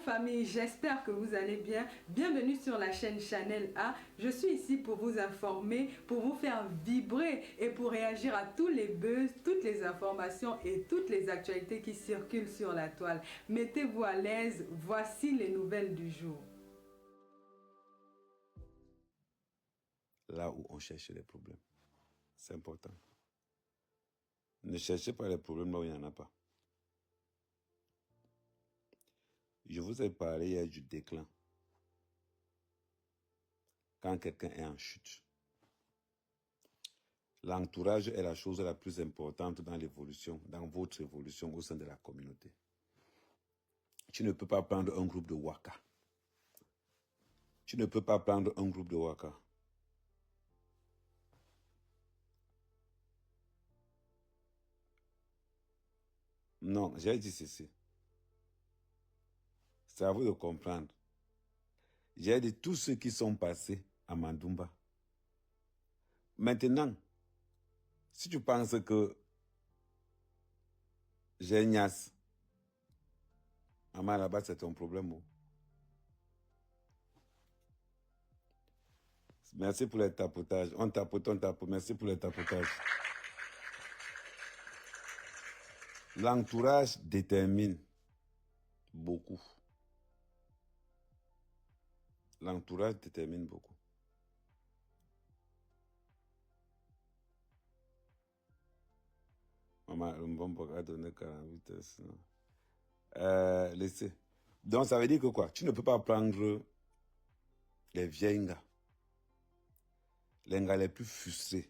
famille, j'espère que vous allez bien. Bienvenue sur la chaîne Channel A. Je suis ici pour vous informer, pour vous faire vibrer et pour réagir à tous les buzz, toutes les informations et toutes les actualités qui circulent sur la toile. Mettez-vous à l'aise, voici les nouvelles du jour. Là où on cherche les problèmes, c'est important. Ne cherchez pas les problèmes là où il n'y en a pas. Je vous ai parlé hier du déclin. Quand quelqu'un est en chute. L'entourage est la chose la plus importante dans l'évolution, dans votre évolution au sein de la communauté. Tu ne peux pas prendre un groupe de Waka. Tu ne peux pas prendre un groupe de Waka. Non, j'ai dit ceci. C'est à vous de comprendre. J'ai dit tous ceux qui sont passés à Mandumba. Maintenant, si tu penses que j'ai Nias, maman là-bas, c'est ton problème. Oh. Merci pour les tapotages. On tapote. Merci pour les tapotages. L'entourage détermine beaucoup. L'entourage détermine beaucoup. Maman, le bon a donné 48 heures. Laissez. Donc, ça veut dire que quoi? Tu ne peux pas prendre les vieilles gars. Les gars les plus frustrés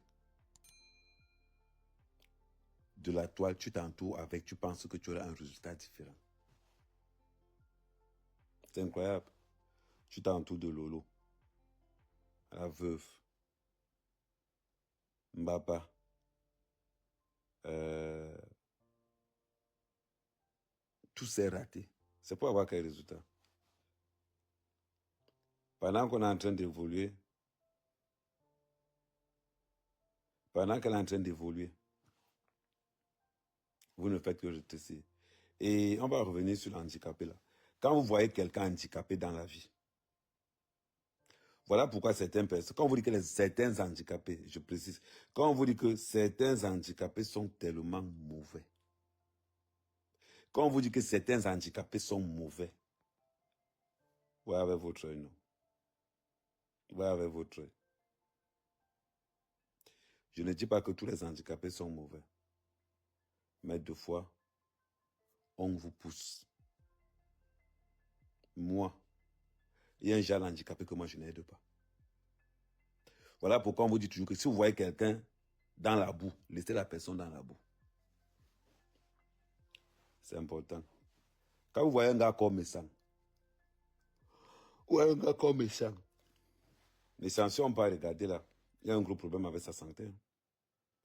de la toile, tu t'entoures avec, tu penses que tu auras un résultat différent. C'est incroyable. Tu t'entoures de Lolo, la veuve, Mbapa, tout s'est raté. C'est pour avoir quel résultat? Pendant qu'on est en train d'évoluer, pendant qu'elle est en train d'évoluer, vous ne faites que retracer. Et on va revenir sur l'handicapé là. Quand vous voyez quelqu'un handicapé dans la vie, voilà pourquoi certaines personnes, quand on vous dit que certains handicapés, je précise, quand on vous dit que certains handicapés sont tellement mauvais, quand on vous dit que certains handicapés sont mauvais, voyez avec votre œil, non. Voyez avec votre œil. Je ne dis pas que tous les handicapés sont mauvais. Mais deux fois, on vous pousse. Moi, il y a un genre handicapé que moi je n'aide pas. Voilà pourquoi on vous dit toujours que si vous voyez quelqu'un dans la boue, laissez la personne dans la boue. C'est important. Quand vous voyez un gars comme méchant, ou un gars comme méchant, si on peut regarder là, il y a un gros problème avec sa santé.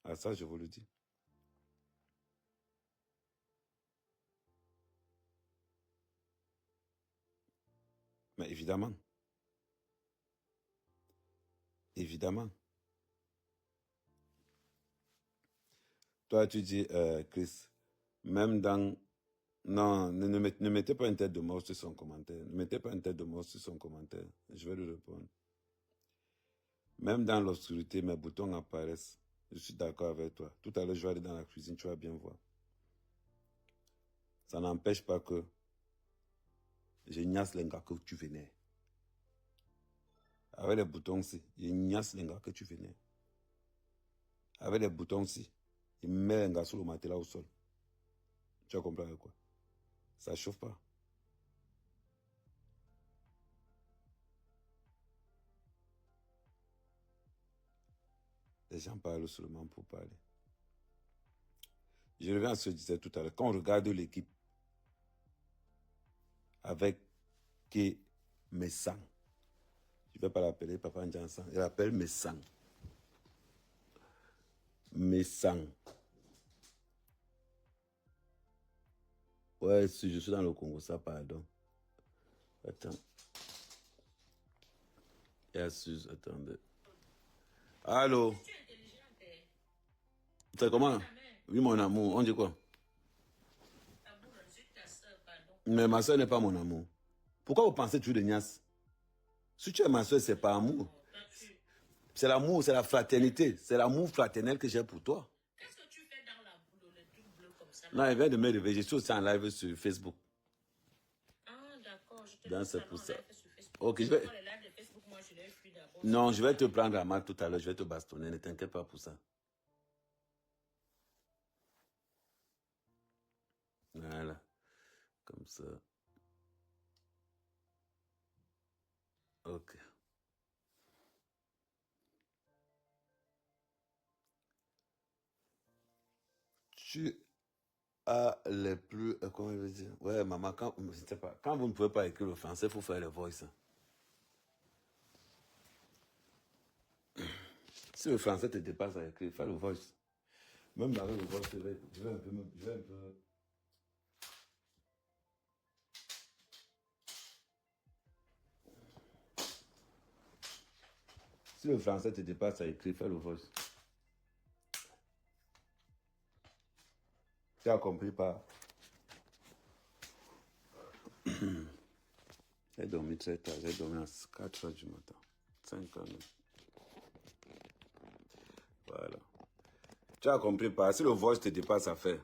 Ah, ça, je vous le dis. Mais évidemment, toi tu dis, Chris, même dans... Non, ne mettez pas une tête de mort sur son commentaire. Ne mettez pas une tête de mort sur son commentaire. Je vais lui répondre. Même dans l'obscurité, mes boutons apparaissent. Je suis d'accord avec toi. Tout à l'heure, je vais aller dans la cuisine, tu vas bien voir. Ça n'empêche pas que je gnasse les gars que tu venais. Avec les boutons-ci, je gnasse les gars que tu venais. Avec les boutons-ci, il met les gars sur le matelas au sol. Tu vas comprendre quoi? Ça chauffe pas. Les gens parlent seulement pour parler. Je reviens à ce que je disais tout à l'heure. Quand on regarde l'équipe avec Messang, je ne vais pas l'appeler Papa Njansan, il l'appelle Messang. Messang. Ouais, si je suis dans le Congo, ça, pardon. Attends. Yes, attendez. Allô? C'est comment? Oui, mon amour. On dit quoi? Mais ma soeur n'est pas mon amour. Pourquoi vous pensez toujours de Nias? Si tu es ma soeur, c'est pas amour. C'est l'amour, c'est la fraternité. C'est l'amour fraternel que j'ai pour toi. Qu'est-ce que tu fais dans la boule, le truc bleu comme ça? Non, il vient de me réveiller. Je suis aussi en live sur Facebook. Ah, d'accord. Je te Donc, dis c'est ça pour en ça. live sur Facebook. Ok, je vais... Quand les lives de Facebook, moi, je les fuis d'abord. Non, je vais te prendre à mal tout à l'heure. Je vais te bastonner. Ne t'inquiète pas pour ça. Voilà. Comme ça. Ok. Tu as les plus... comment je veux dire? Ouais, maman, quand, je sais pas, quand vous ne pouvez pas écrire le français, il faut faire le voice. Si le français te dépasse à écrire, fais le voice. Même avec le voice, je vais un peu... Je vais un peu... Si le français te dépasse à écrire, fais le voice. Tu as compris pas? J'ai dormi très tard. J'ai dormi à 4 heures du matin. 5 heures. Voilà. Tu as compris pas? Si le voice te dépasse à faire,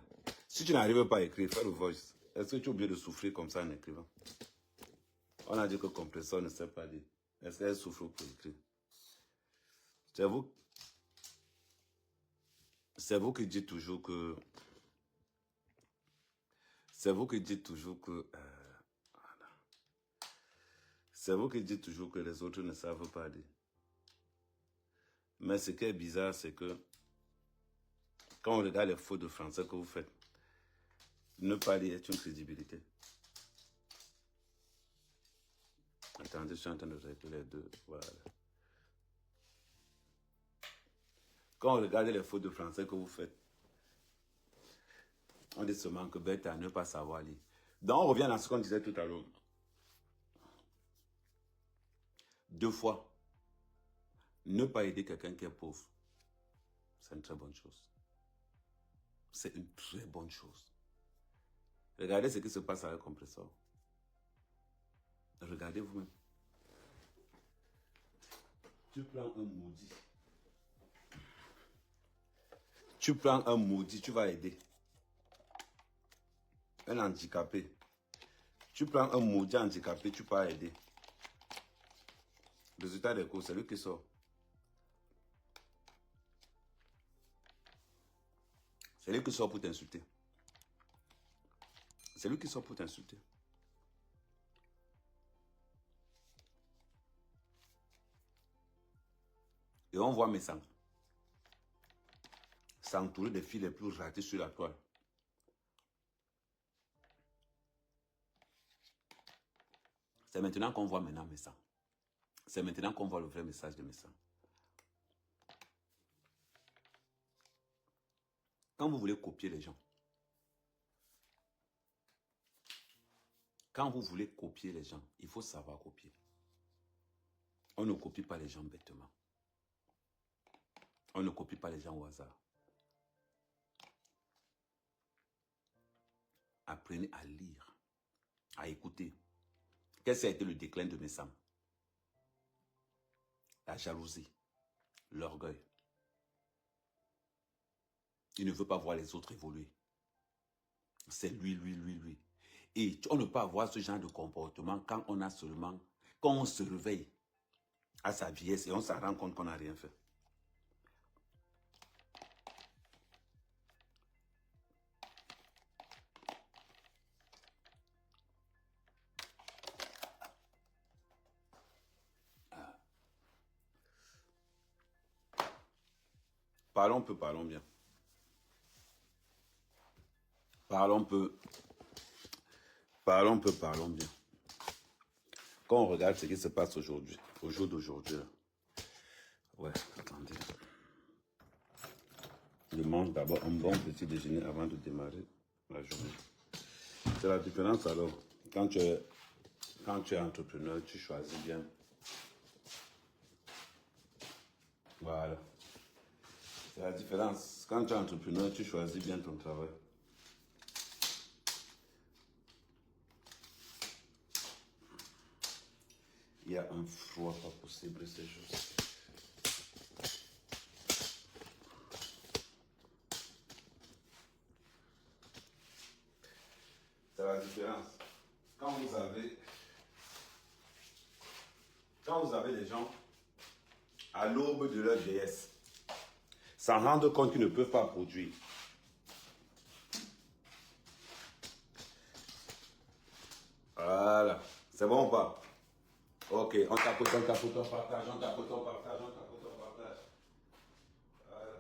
si tu n'arrives pas à écrire, fais le voice. Est-ce que tu es obligé de souffrir comme ça en écrivant? On a dit que compresseur ne sait pas dire. Est-ce qu'elle souffre pour écrire? C'est vous. C'est vous qui dites toujours que... C'est vous qui dites toujours que... voilà. C'est vous qui dites toujours que les autres ne savent pas dire. Mais ce qui est bizarre, c'est que quand on regarde les fautes de français que vous faites, ne pas dire est une crédibilité. Attendez, je suis en train de régler les deux. Voilà. Quand on regarde les fautes de français que vous faites, on dit seulement que bête à ne pas savoir lire. Donc on revient à ce qu'on disait tout à l'heure. 2 fois, ne pas aider quelqu'un qui est pauvre, c'est une très bonne chose. C'est une très bonne chose. Regardez ce qui se passe avec le compresseur. Regardez vous-même. Tu prends un maudit. Tu prends un maudit, tu vas aider. Un handicapé. Tu prends un maudit handicapé, tu peux aider. Résultat des cours, c'est lui qui sort. C'est lui qui sort pour t'insulter. C'est lui qui sort pour t'insulter. Et on voit mes sangs s'entourer des filles les plus ratées sur la toile. C'est maintenant qu'on voit maintenant mes sangs. C'est maintenant qu'on voit le vrai message de mes sangs. Quand vous voulez copier les gens, il faut savoir copier. On ne copie pas les gens bêtement. On ne copie pas les gens au hasard. Apprenez à lire, à écouter. Qu'est-ce qui a été le déclin de mes sangs? La jalousie, l'orgueil. Il ne veut pas voir les autres évoluer. C'est lui. Et on ne peut pas avoir ce genre de comportement quand on se réveille à sa vieillesse et on se rend compte qu'on n'a rien fait. Parlons peu, parlons bien. Parlons peu, parlons bien. Quand on regarde ce qui se passe aujourd'hui, au jour d'aujourd'hui, ouais, attendez. Je mange d'abord un bon petit déjeuner avant de démarrer la journée. C'est la différence alors. Quand tu es entrepreneur, tu choisis bien. Voilà. C'est la différence. Quand tu es entrepreneur, tu choisis bien ton travail. Il y a un froid pas possible ces jours-ci. C'est la différence. Quand vous avez des gens à l'aube de leur vieillesse, s'en rendre compte qu'ils ne peuvent pas produire. Voilà. C'est bon ou pas? Ok, on tapote, on partage, on tapote, on partage, on tapote, on partage. Voilà.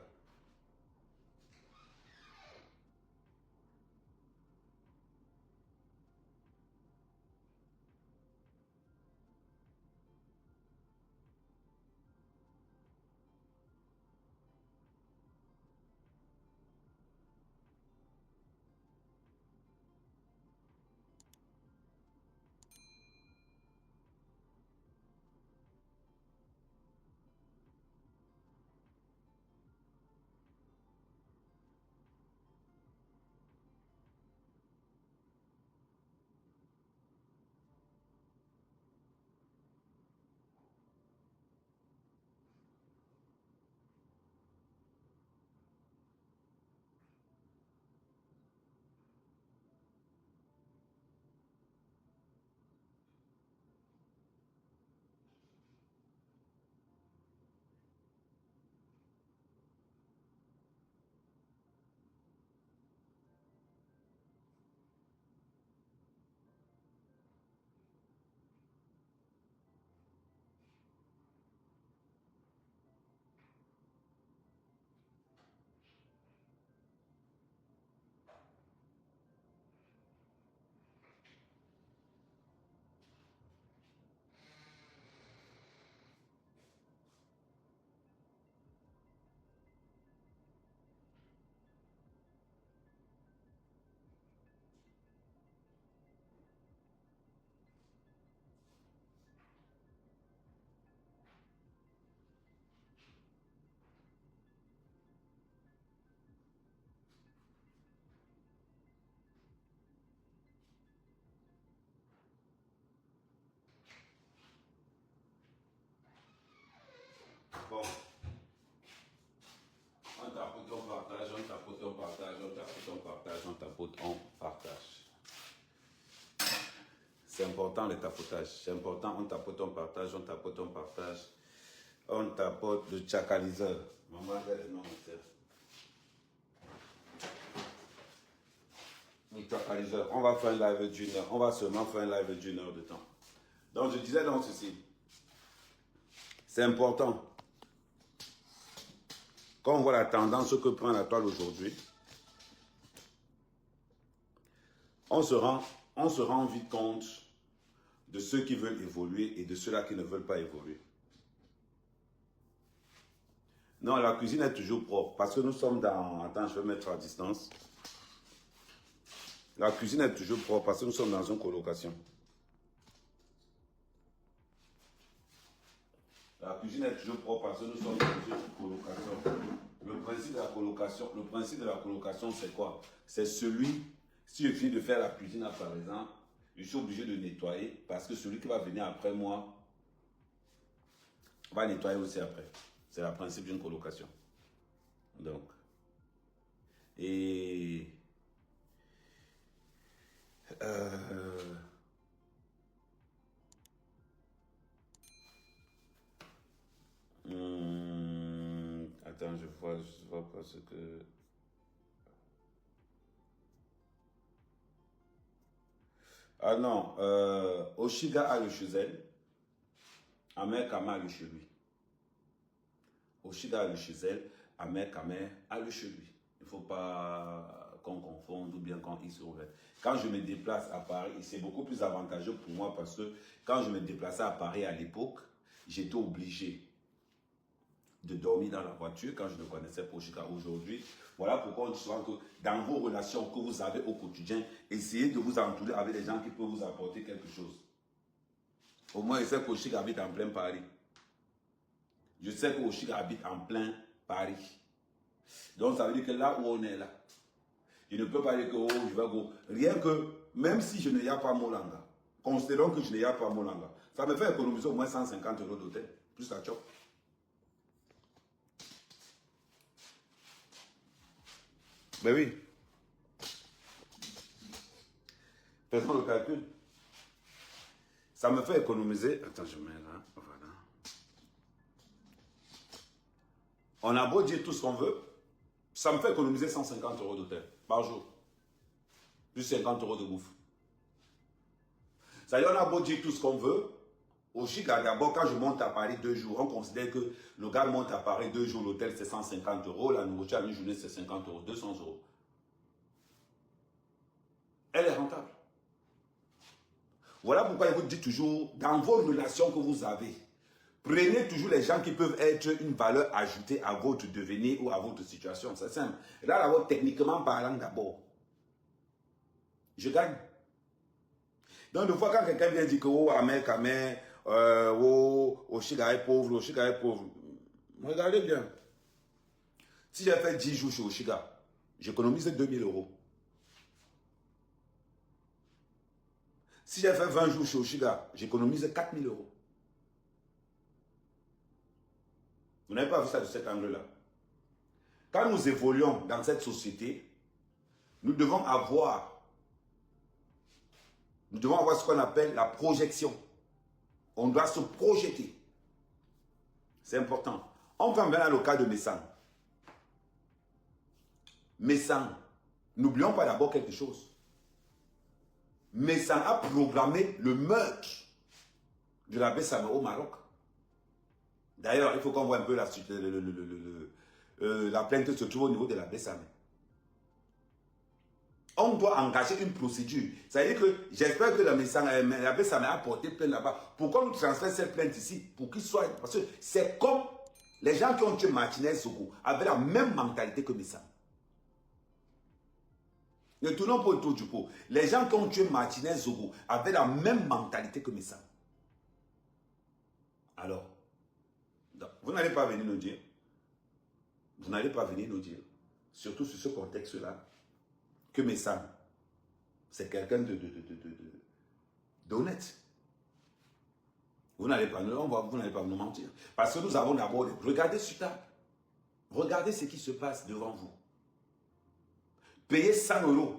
Bon, on tapote, on partage, on tapote, on partage, on tapote, on partage, on tapote, on partage. C'est important le tapotage, c'est important, on tapote, on partage, on tapote, on partage. On tapote le tchakaliseur. Maman, regarde, non, le tchakaliseur. On va faire un live d'une heure. On va seulement faire un live d'une heure de temps. Donc, je disais donc ceci. C'est important. Quand on voit la tendance que prend la toile aujourd'hui, on se rend vite compte de ceux qui veulent évoluer et de ceux-là qui ne veulent pas évoluer. Non, la cuisine est toujours propre parce que nous sommes dans... Attends, je vais mettre à distance. La cuisine est toujours propre parce que nous sommes dans une colocation. La cuisine est toujours propre parce que nous sommes dans une colocation. Le principe de la colocation, c'est quoi? C'est celui, si je finis de faire la cuisine là, par exemple, je suis obligé de nettoyer parce que celui qui va venir après moi va nettoyer aussi après. C'est le principe d'une colocation. Donc, et attends, je vois pas ce que... Ah non, Oshiga a le chez elle, Amer Kama a le chez lui. Oshiga a le chez elle, Amer Kama a le chez lui. Il ne faut pas qu'on confonde ou bien qu'on y se ouvre. Quand je me déplace à Paris, c'est beaucoup plus avantageux pour moi parce que quand je me déplaçais à Paris à l'époque, j'étais obligé de dormir dans la voiture quand je ne connaissais pas Oshiga. Aujourd'hui, voilà pourquoi on dit souvent que dans vos relations que vous avez au quotidien, essayez de vous entourer avec des gens qui peuvent vous apporter quelque chose. Au moins, je sais qu'Oshiga habite en plein Paris. Je sais qu'Oshiga habite en plein Paris. Donc, ça veut dire que là où on est là, je ne peux pas dire que oh, je vais go. Rien que, même si je ne y a pas Molanga, Considérons que je n'ai pas mon langage. Ça me fait économiser au moins 150 € d'hôtel, plus la chop. Ben oui. Faisons le calcul. Ça me fait économiser. Attends, je mets là. Voilà. On a beau dire tout ce qu'on veut, ça me fait économiser 150 € d'hôtel par jour. Plus 50 € de bouffe. Ça y est, on a beau dire tout ce qu'on veut. Au Chica, d'abord, quand je monte à Paris 2 jours, on considère que le gars monte à Paris 2 jours, l'hôtel c'est 150 €, la nourriture à une journée c'est 50 €, 200 €. Elle est rentable. Voilà pourquoi je vous dis toujours, dans vos relations que vous avez, prenez toujours les gens qui peuvent être une valeur ajoutée à votre devenir ou à votre situation. C'est simple. Là, d'abord, techniquement parlant, d'abord, je gagne. Donc, des fois, quand quelqu'un vient dire que, oh, Amé, oh, Chiga est pauvre, Oshiga est pauvre. Regardez bien. Si j'ai fait 10 jours chez Oshiga, j'économise 2000 €. Si j'ai fait 20 jours chez Oshiga, j'économise 4000 €. Vous n'avez pas vu ça de cet angle-là. Quand nous évoluons dans cette société, nous devons avoir ce qu'on appelle la projection. On doit se projeter. C'est important. On va maintenant le cas de Messang. Messang, n'oublions pas d'abord quelque chose. Messang a programmé le meurtre de l'abbé Samé au Maroc. D'ailleurs, il faut qu'on voit un peu la plainte se trouve au niveau de l'abbé Samé. On doit engager une procédure. Ça veut dire que j'espère que l'abbé Samé a porté plainte là-bas. Pourquoi nous transférons cette plainte ici? Pour qu'il soit. Parce que c'est comme les gens qui ont tué Martinez Zogo avaient la même mentalité que Messang. Ne tournons pas autour du pot. Les gens qui ont tué Martinez Zogo avaient la même mentalité que Messang. Alors, vous n'allez pas venir nous dire. Vous n'allez pas venir nous dire, surtout sur ce contexte-là, que Messang, c'est quelqu'un d'honnête. Vous n'allez pas nous mentir. Parce que nous avons d'abord... Regardez sur table. Regardez ce qui se passe devant vous. Payer 100 €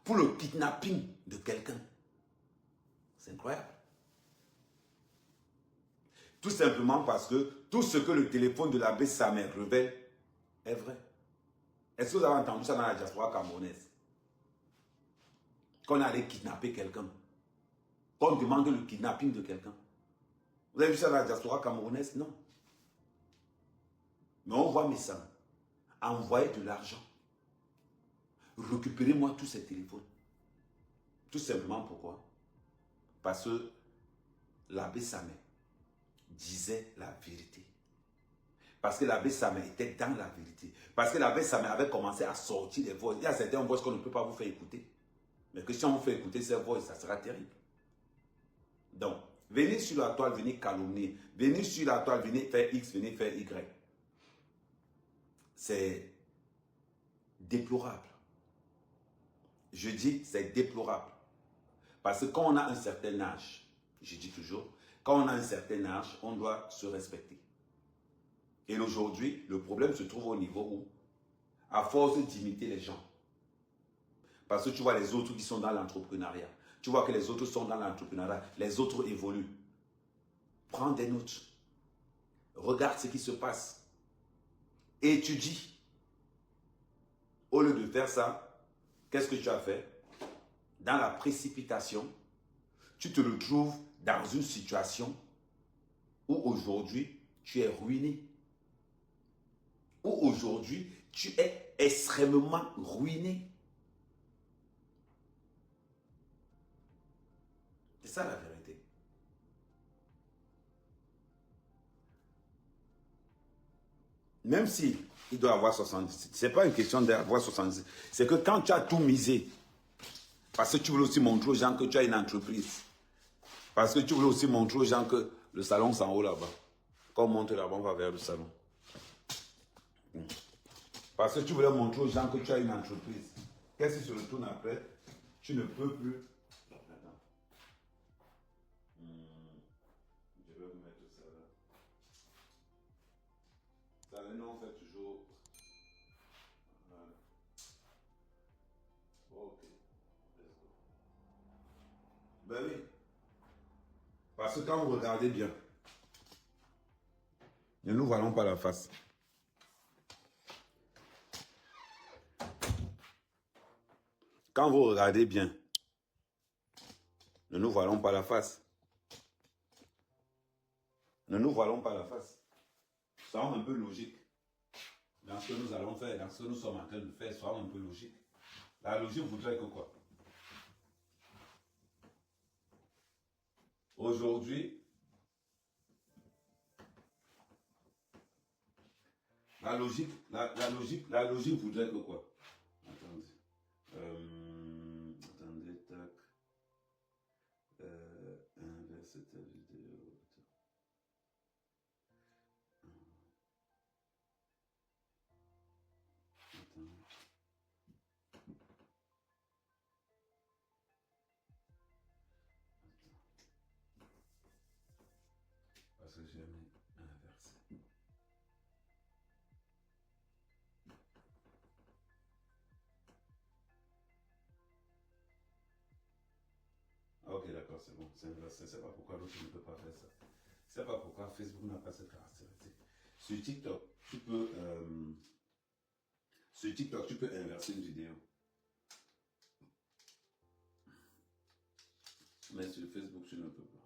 pour le kidnapping de quelqu'un. C'est incroyable. Tout simplement parce que tout ce que le téléphone de l'abbé Samé révèle est vrai. Est-ce que vous avez entendu ça dans la diaspora camerounaise? Qu'on allait kidnapper quelqu'un. Qu'on demande le kidnapping de quelqu'un. Vous avez vu ça dans la diaspora camerounaise? Non. Mais on voit Messang envoyer de l'argent. Récupérez-moi tous ces téléphones. Tout simplement pourquoi? Parce que l'abbé Samé disait la vérité. Parce que l'abbé Samé était dans la vérité. Parce que l'abbé Samé avait commencé à sortir des voix. Il y a certaines voix qu'on ne peut pas vous faire écouter. Mais que si on vous fait écouter ces voix, ça sera terrible. Donc, venez sur la toile, venez calomnier. Venez sur la toile, venez faire X, venez faire Y. C'est déplorable. Je dis, c'est déplorable. Parce que quand on a un certain âge, je dis toujours, quand on a un certain âge, on doit se respecter. Et aujourd'hui, le problème se trouve au niveau où, à force d'imiter les gens, parce que tu vois les autres qui sont dans l'entrepreneuriat, tu vois que les autres sont dans l'entrepreneuriat, les autres évoluent. Prends des notes. Regarde ce qui se passe. Étudie. Au lieu de faire ça, qu'est-ce que tu as fait? Dans la précipitation, tu te retrouves dans une situation où aujourd'hui, tu es ruiné. Où aujourd'hui, tu es extrêmement ruiné. C'est ça la vérité. Même si il doit avoir 70, ce n'est pas une question d'avoir 70. C'est que quand tu as tout misé, parce que tu veux aussi montrer aux gens que tu as une entreprise, parce que tu veux aussi montrer aux gens que le salon c'est en haut là-bas. Quand on monte là-bas, on va vers le salon. Parce que tu voulais montrer aux gens que tu as une entreprise. Qu'est-ce qui se retourne après? Tu ne peux plus. Ça, nous, on fait toujours. Ok. Let's go. Ben oui. Parce que quand vous regardez bien, ne nous voilons pas la face. Quand vous regardez bien, ne nous voilons pas la face. Ne nous voilons pas la face. Soyons un peu logiques dans ce que nous allons faire, dans ce que nous sommes en train de faire. Soyons un peu logiques. La logique voudrait que quoi? Aujourd'hui, la logique voudrait que quoi? Attendez. Attendez, tac. Inverser ta vidéo. Attends. Parce que j'ai mis inversé. Ok, d'accord, c'est bon, c'est inversé. C'est pas pourquoi l'autre ne peut pas faire ça. C'est pas pourquoi Facebook n'a pas cette caractéristique. Sur TikTok, tu peux inverser une vidéo. Mais sur Facebook, tu ne peux pas.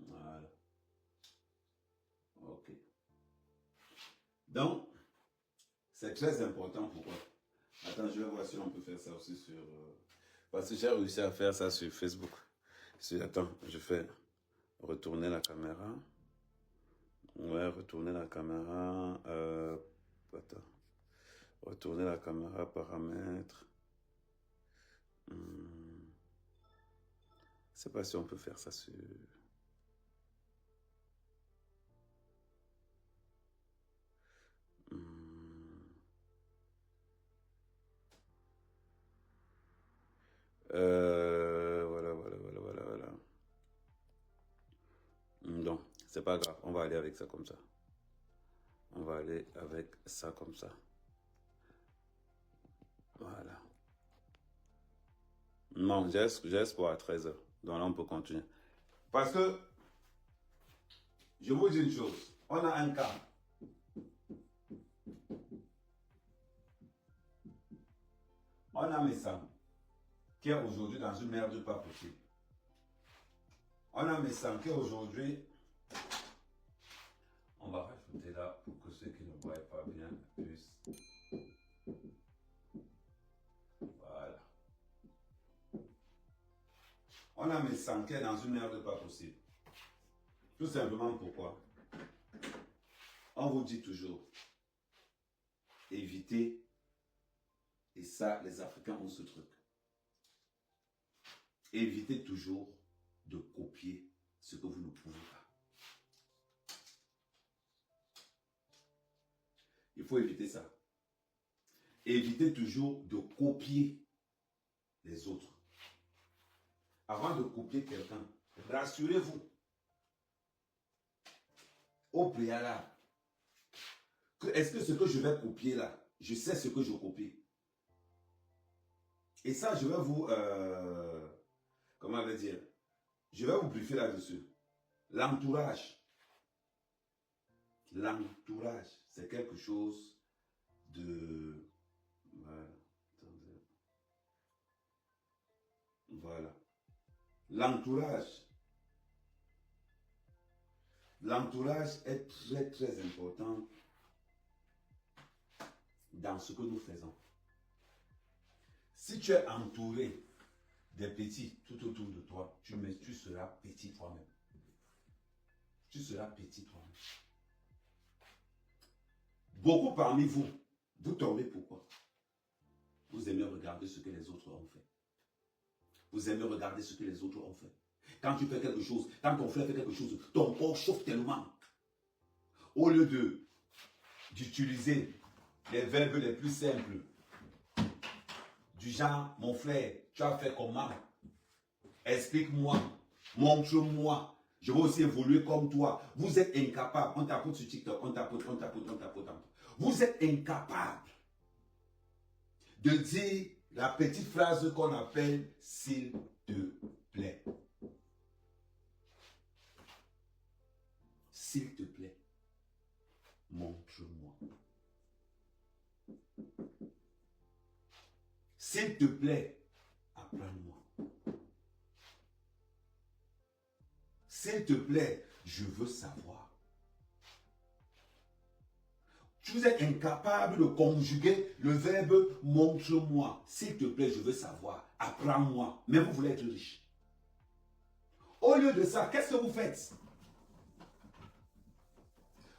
Voilà. Ok. Donc, c'est très important. Pourquoi? Attends, je vais voir si on peut faire ça aussi sur... Parce que j'ai réussi à faire ça sur Facebook. Attends, je fais retourner la caméra. Ouais, retourner la caméra. Attends. Retourner la caméra, paramètres. Je ne sais pas si on peut faire ça sur... Voilà. Donc, c'est pas grave, on va aller avec ça comme ça. On va aller avec ça comme ça. Voilà. Non, j'ai espoir à 13h. Donc là, on peut continuer. Parce que, je vous dis une chose. On a un cas. On a Messam, qui est aujourd'hui dans une merde pas possible. On a Messam qui est aujourd'hui... On va rajouter là pour que ceux qui ne voient pas bien puissent... Voilà. On a Messam qui est dans une merde pas possible. Tout simplement pourquoi? On vous dit toujours, évitez, et ça, les Africains ont ce truc. Évitez toujours de copier ce que vous ne pouvez pas. Il faut éviter ça. Évitez toujours de copier les autres. Avant de copier quelqu'un, rassurez-vous au préalable que est-ce que ce que je vais copier là, je sais ce que je copie. Et ça, je vais vous... comment on va dire? Je vais vous briefer là-dessus. L'entourage. L'entourage, c'est quelque chose de... Voilà. Attendez. Voilà. L'entourage. L'entourage est très très important dans ce que nous faisons. Si tu es entouré des petits tout autour de toi, tu seras petit toi-même. Tu seras petit toi-même. Beaucoup parmi vous, vous tombez pourquoi? Vous aimez regarder ce que les autres ont fait. Vous aimez regarder ce que les autres ont fait. Quand tu fais quelque chose, quand ton frère fait quelque chose, ton corps chauffe tellement. Au lieu d'utiliser les verbes les plus simples, du genre, mon frère, tu as fait comment? Explique-moi, montre-moi. Je veux aussi évoluer comme toi. Vous êtes incapable. On tapote sur TikTok, on tapote. Vous êtes incapable de dire la petite phrase qu'on appelle « s'il te plaît ». S'il te plaît, montre-moi. S'il te plaît, apprends-moi. S'il te plaît, je veux savoir. Vous êtes incapable de conjuguer le verbe « montre-moi ». S'il te plaît, je veux savoir. Apprends-moi. Mais vous voulez être riche. Au lieu de ça, qu'est-ce que vous faites?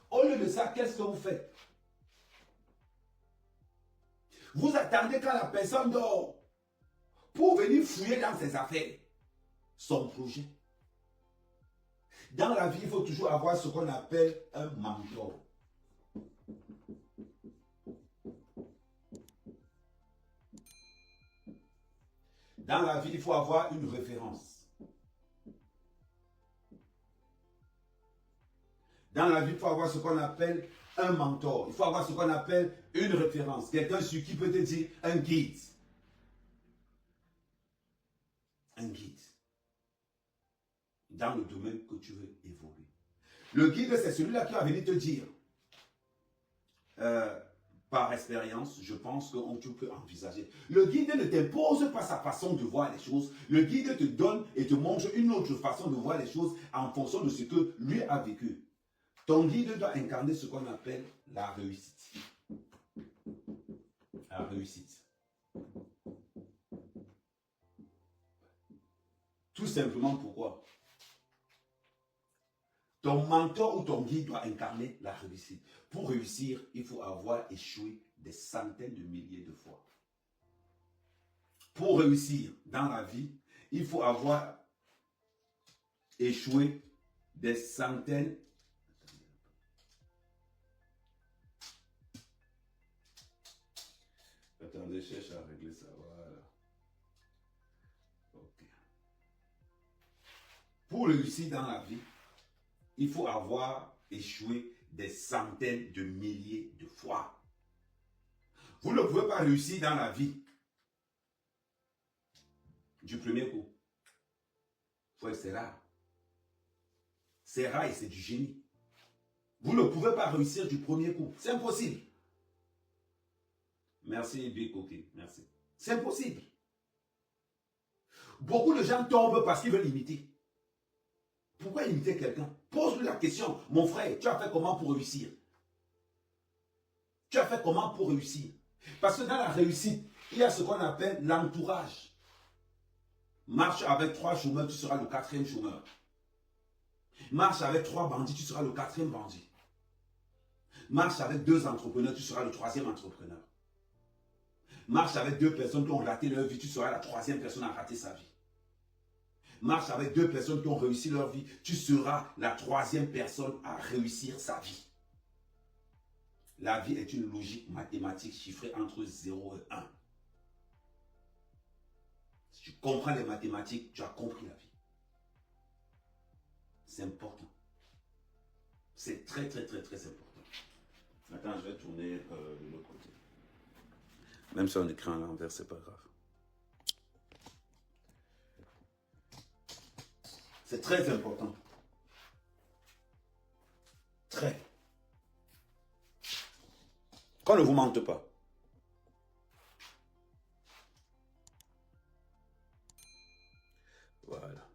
Au lieu de ça, qu'est-ce que vous faites? Vous attendez quand la personne dort pour venir fouiller dans ses affaires, son projet. Dans la vie, il faut toujours avoir ce qu'on appelle un mentor. Dans la vie, il faut avoir une référence. Dans la vie, il faut avoir ce qu'on appelle un mentor. Il faut avoir ce qu'on appelle une référence. Quelqu'un sur qui peut te dire un guide. Un guide. Dans le domaine que tu veux évoluer. Le guide, c'est celui-là qui va venir te dire, par expérience, je pense que tu peux envisager. Le guide ne t'impose pas sa façon de voir les choses. Le guide te donne et te montre une autre façon de voir les choses en fonction de ce que lui a vécu. Ton guide doit incarner ce qu'on appelle la réussite. La réussite. Tout simplement pourquoi? Ton mentor ou ton guide doit incarner la réussite. Pour réussir, il faut avoir échoué des centaines de milliers de fois. Pour réussir dans la vie, il faut avoir échoué des centaines. Attendez, je cherche à régler ça. Voilà. Ok. Pour réussir dans la vie, il faut avoir échoué des centaines de milliers de fois. Vous ne pouvez pas réussir dans la vie du premier coup. Ouais, c'est rare. C'est rare et c'est du génie. Vous ne pouvez pas réussir du premier coup. C'est impossible. Merci, Big Cookie. Merci. C'est impossible. Beaucoup de gens tombent parce qu'ils veulent imiter. Pourquoi imiter quelqu'un? Pose-lui la question. Mon frère, tu as fait comment pour réussir? Tu as fait comment pour réussir? Parce que dans la réussite, il y a ce qu'on appelle l'entourage. Marche avec 3 chômeurs, tu seras le 4e chômeur. Marche avec 3 bandits, tu seras le 4e bandit. Marche avec 2 entrepreneurs, tu seras le 3e entrepreneur. Marche avec 2 personnes qui ont raté leur vie, tu seras la 3e personne à rater sa vie. Marche avec 2 personnes qui ont réussi leur vie, tu seras la 3e personne à réussir sa vie. La vie est une logique mathématique chiffrée entre 0 et 1. Si tu comprends les mathématiques, tu as compris la vie. C'est important. C'est très, très, très, très important. Attends, je vais tourner de l'autre côté. Même si on écrit à l'envers, c'est pas grave. C'est très important. Très. Qu'on ne vous mente pas. Voilà.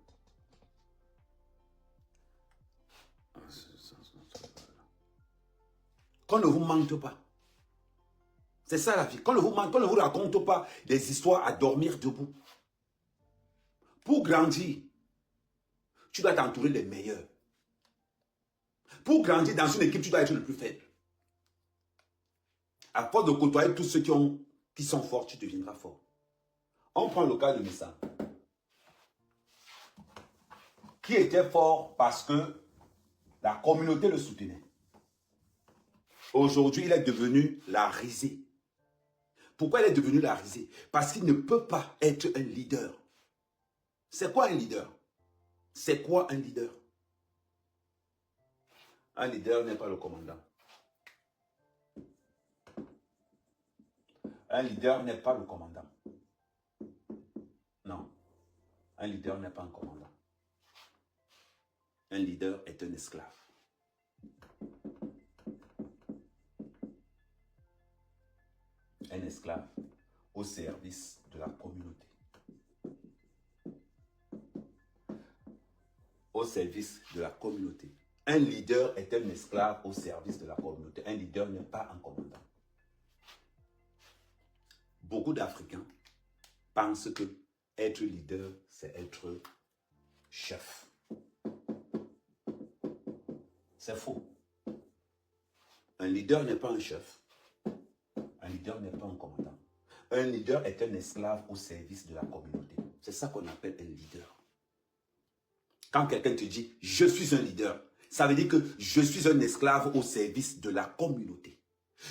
Qu'on ne vous mente pas. C'est ça la vie. Qu'on ne vous mente, qu'on ne vous raconte pas des histoires à dormir debout. Pour grandir, tu dois t'entourer des meilleurs. Pour grandir dans une équipe, tu dois être le plus faible. À force de côtoyer tous ceux qui sont forts, tu deviendras fort. On prend le cas de Missa, qui était fort parce que la communauté le soutenait. Aujourd'hui, il est devenu la risée. Pourquoi il est devenu la risée? Parce qu'il ne peut pas être un leader. C'est quoi un leader? C'est quoi un leader? Un leader n'est pas le commandant. Un leader n'est pas le commandant. Non. Un leader n'est pas un commandant. Un leader est un esclave. Un esclave au service de la communauté. Au service de la communauté. Un leader est un esclave au service de la communauté. Un leader n'est pas un commandant. Beaucoup d'Africains pensent que être leader, c'est être chef. C'est faux. Un leader n'est pas un chef. Un leader n'est pas un commandant. Un leader est un esclave au service de la communauté. C'est ça qu'on appelle un leader. Quand quelqu'un te dit « je suis un leader », ça veut dire que je suis un esclave au service de la communauté.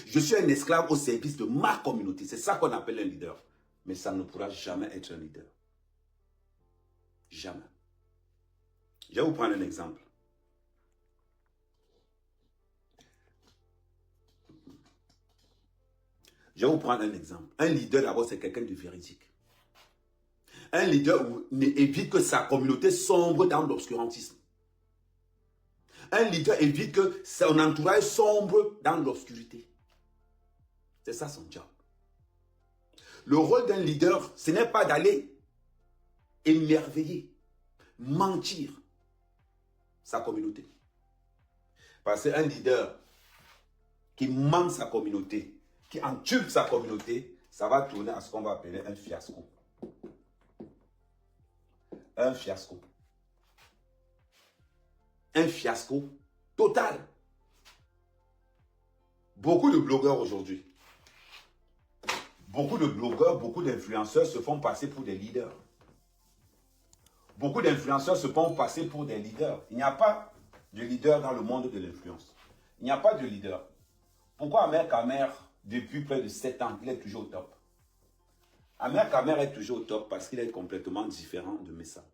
Je suis un esclave au service de ma communauté. C'est ça qu'on appelle un leader. Mais ça ne pourra jamais être un leader. Jamais. Je vais vous prendre un exemple. Je vais vous prendre un exemple. Un leader, d'abord, c'est quelqu'un de véridique. Un leader évite que sa communauté sombre dans l'obscurantisme. Un leader évite que son entourage sombre dans l'obscurité. C'est ça son job. Le rôle d'un leader, ce n'est pas d'aller émerveiller, mentir sa communauté. Parce qu'un leader qui ment sa communauté, qui entube sa communauté, ça va tourner à ce qu'on va appeler un fiasco. Un fiasco. Un fiasco total. Beaucoup de blogueurs aujourd'hui, beaucoup d'influenceurs se font passer pour des leaders. Beaucoup d'influenceurs se font passer pour des leaders. Il n'y a pas de leader dans le monde de l'influence. Il n'y a pas de leader. Pourquoi Ahmed Kamer, depuis près de 7 ans, il est toujours au top? Ahmed Kamer est toujours au top parce qu'il est complètement différent de Messa.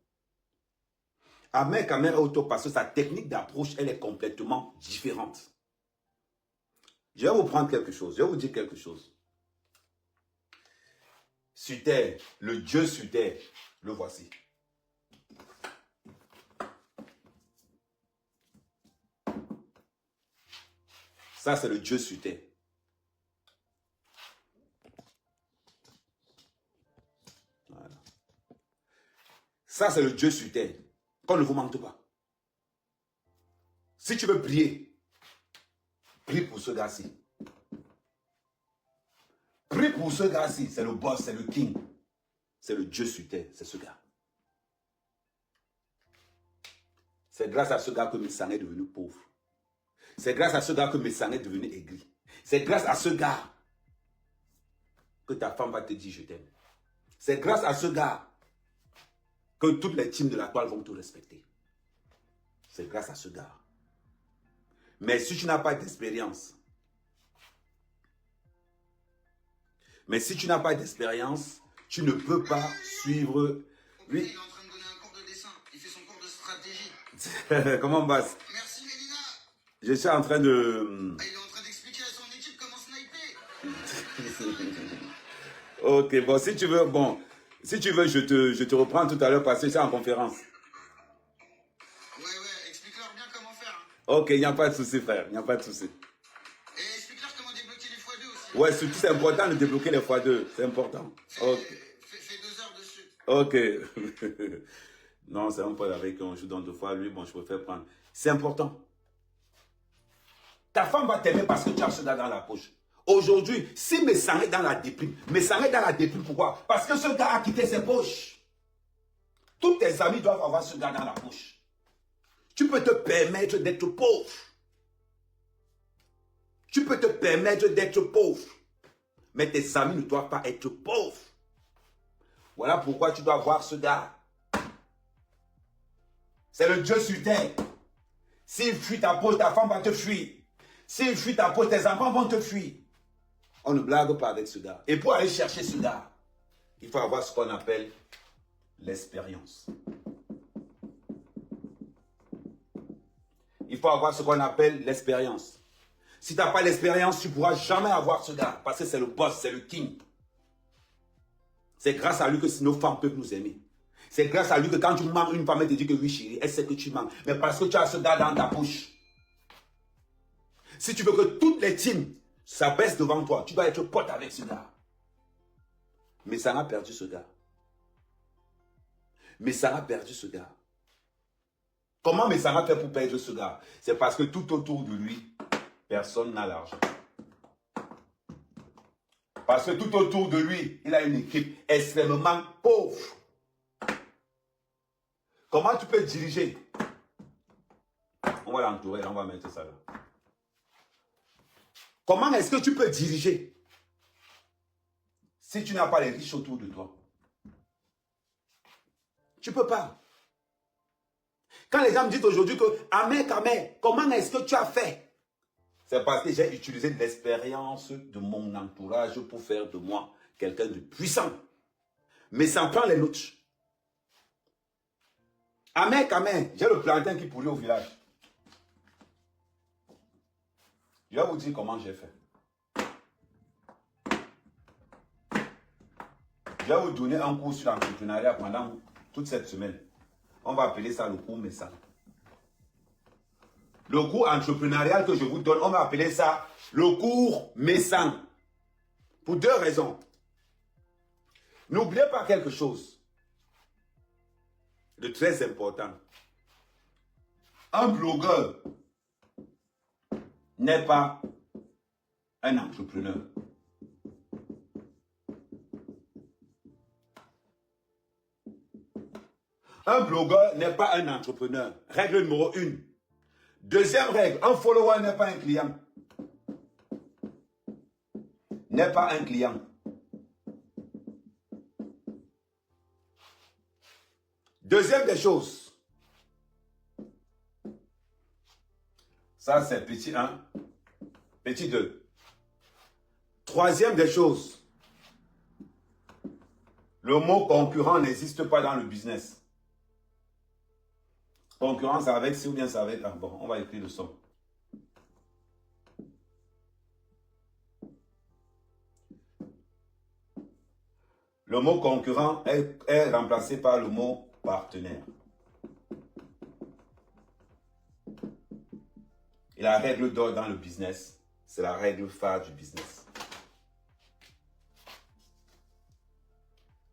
Ahmed Kamer est au top parce que sa technique d'approche, elle est complètement différente. Je vais vous prendre quelque chose. Je vais vous dire quelque chose. Sur terre, le Dieu sur terre, le voici. Ça, c'est le Dieu sur terre. Voilà. Ça, c'est le Dieu sur terre. Qu'on ne vous mente pas. Si tu veux prier, prie pour ce gars-ci. Prie pour ce gars-ci. C'est le boss, c'est le king. C'est le Dieu sur terre, c'est ce gars. C'est grâce à ce gars que Messang est devenu pauvre. C'est grâce à ce gars que Messang est devenu aigri. C'est grâce à ce gars que ta femme va te dire je t'aime. C'est grâce à ce gars que toutes les teams de la toile vont te respecter. C'est grâce à ce gars. Mais si tu n'as pas d'expérience, tu ne peux pas suivre. Oui. Il est en train de donner un cours de dessin. Il fait son cours de stratégie. Comment Bass? Merci Mélina. Je suis en train de... Il est en train d'expliquer à son équipe comment sniper. Ok, bon, si tu veux, je te reprends tout à l'heure parce que c'est en conférence. Ouais, explique-leur bien comment faire. Hein. Ok, il n'y a pas de souci, frère, il n'y a pas de souci. Et explique-leur comment débloquer les x2 aussi. Ouais, surtout c'est important de débloquer les x2, c'est important. Ok. Fais 2 heures dessus. Ok. Non, c'est un pote avec qui on joue dans 2 fois. Lui, bon, je préfère prendre. C'est important. Ta femme va t'aimer parce que tu as ce gars dans la poche. Aujourd'hui, si Messang est dans la déprime, pourquoi? Parce que ce gars a quitté ses poches. Tous tes amis doivent avoir ce gars dans la poche. Tu peux te permettre d'être pauvre. Tu peux te permettre d'être pauvre. Mais tes amis ne doivent pas être pauvres. Voilà pourquoi tu dois voir ce gars. C'est le Dieu sur terre. S'il fuit ta poche, ta femme va te fuir. S'il fuit ta poche, tes enfants vont te fuir. On ne blague pas avec ce gars. Et pour aller chercher ce gars, il faut avoir ce qu'on appelle l'expérience. il faut avoir ce qu'on appelle l'expérience. Si tu n'as pas l'expérience, tu ne pourras jamais avoir ce gars. Parce que c'est le boss, c'est le king. C'est grâce à lui que nos femmes peuvent nous aimer. C'est grâce à lui que quand tu manges, une femme elle te dit que oui chérie, elle sait que tu manges. Mais parce que tu as ce gars dans ta bouche. Si tu veux que toutes les teams s'abaissent devant toi, tu dois être pote avec ce gars. Mais ça a perdu ce gars. Mais ça a perdu ce gars. Comment Messana fait pour perdre ce gars? C'est parce que tout autour de lui, personne n'a l'argent. Parce que tout autour de lui, il a une équipe extrêmement pauvre. Comment tu peux diriger? On va l'entourer, on va mettre ça là. Comment est-ce que tu peux diriger si tu n'as pas les riches autour de toi? Tu ne peux pas. Quand les gens me disent aujourd'hui que Ahmed, comment est-ce que tu as fait? C'est parce que j'ai utilisé l'expérience de mon entourage pour faire de moi quelqu'un de puissant. Mais ça prend les nôtres. Ahmed, j'ai le plantain qui pourrit au village. Je vais vous dire comment j'ai fait. Je vais vous donner un cours sur l'entrepreneuriat pendant toute cette semaine. On va appeler ça le cours Messana. Le cours entrepreneurial que je vous donne, on va appeler ça le cours Messana. Pour deux raisons. N'oubliez pas quelque chose de très important. Un blogueur n'est pas un entrepreneur. Un blogueur n'est pas un entrepreneur. Règle numéro 1. Deuxième règle, un follower n'est pas un client. N'est pas un client. Deuxième des choses. Ça, c'est petit 1. Petit 2. Troisième des choses. Le mot concurrent n'existe pas dans le business. Concurrence avec, si ou bien ça avec. Ah bon, on va écrire le son. Le mot concurrent est remplacé par le mot partenaire. Et la règle d'or dans le business, c'est la règle phare du business.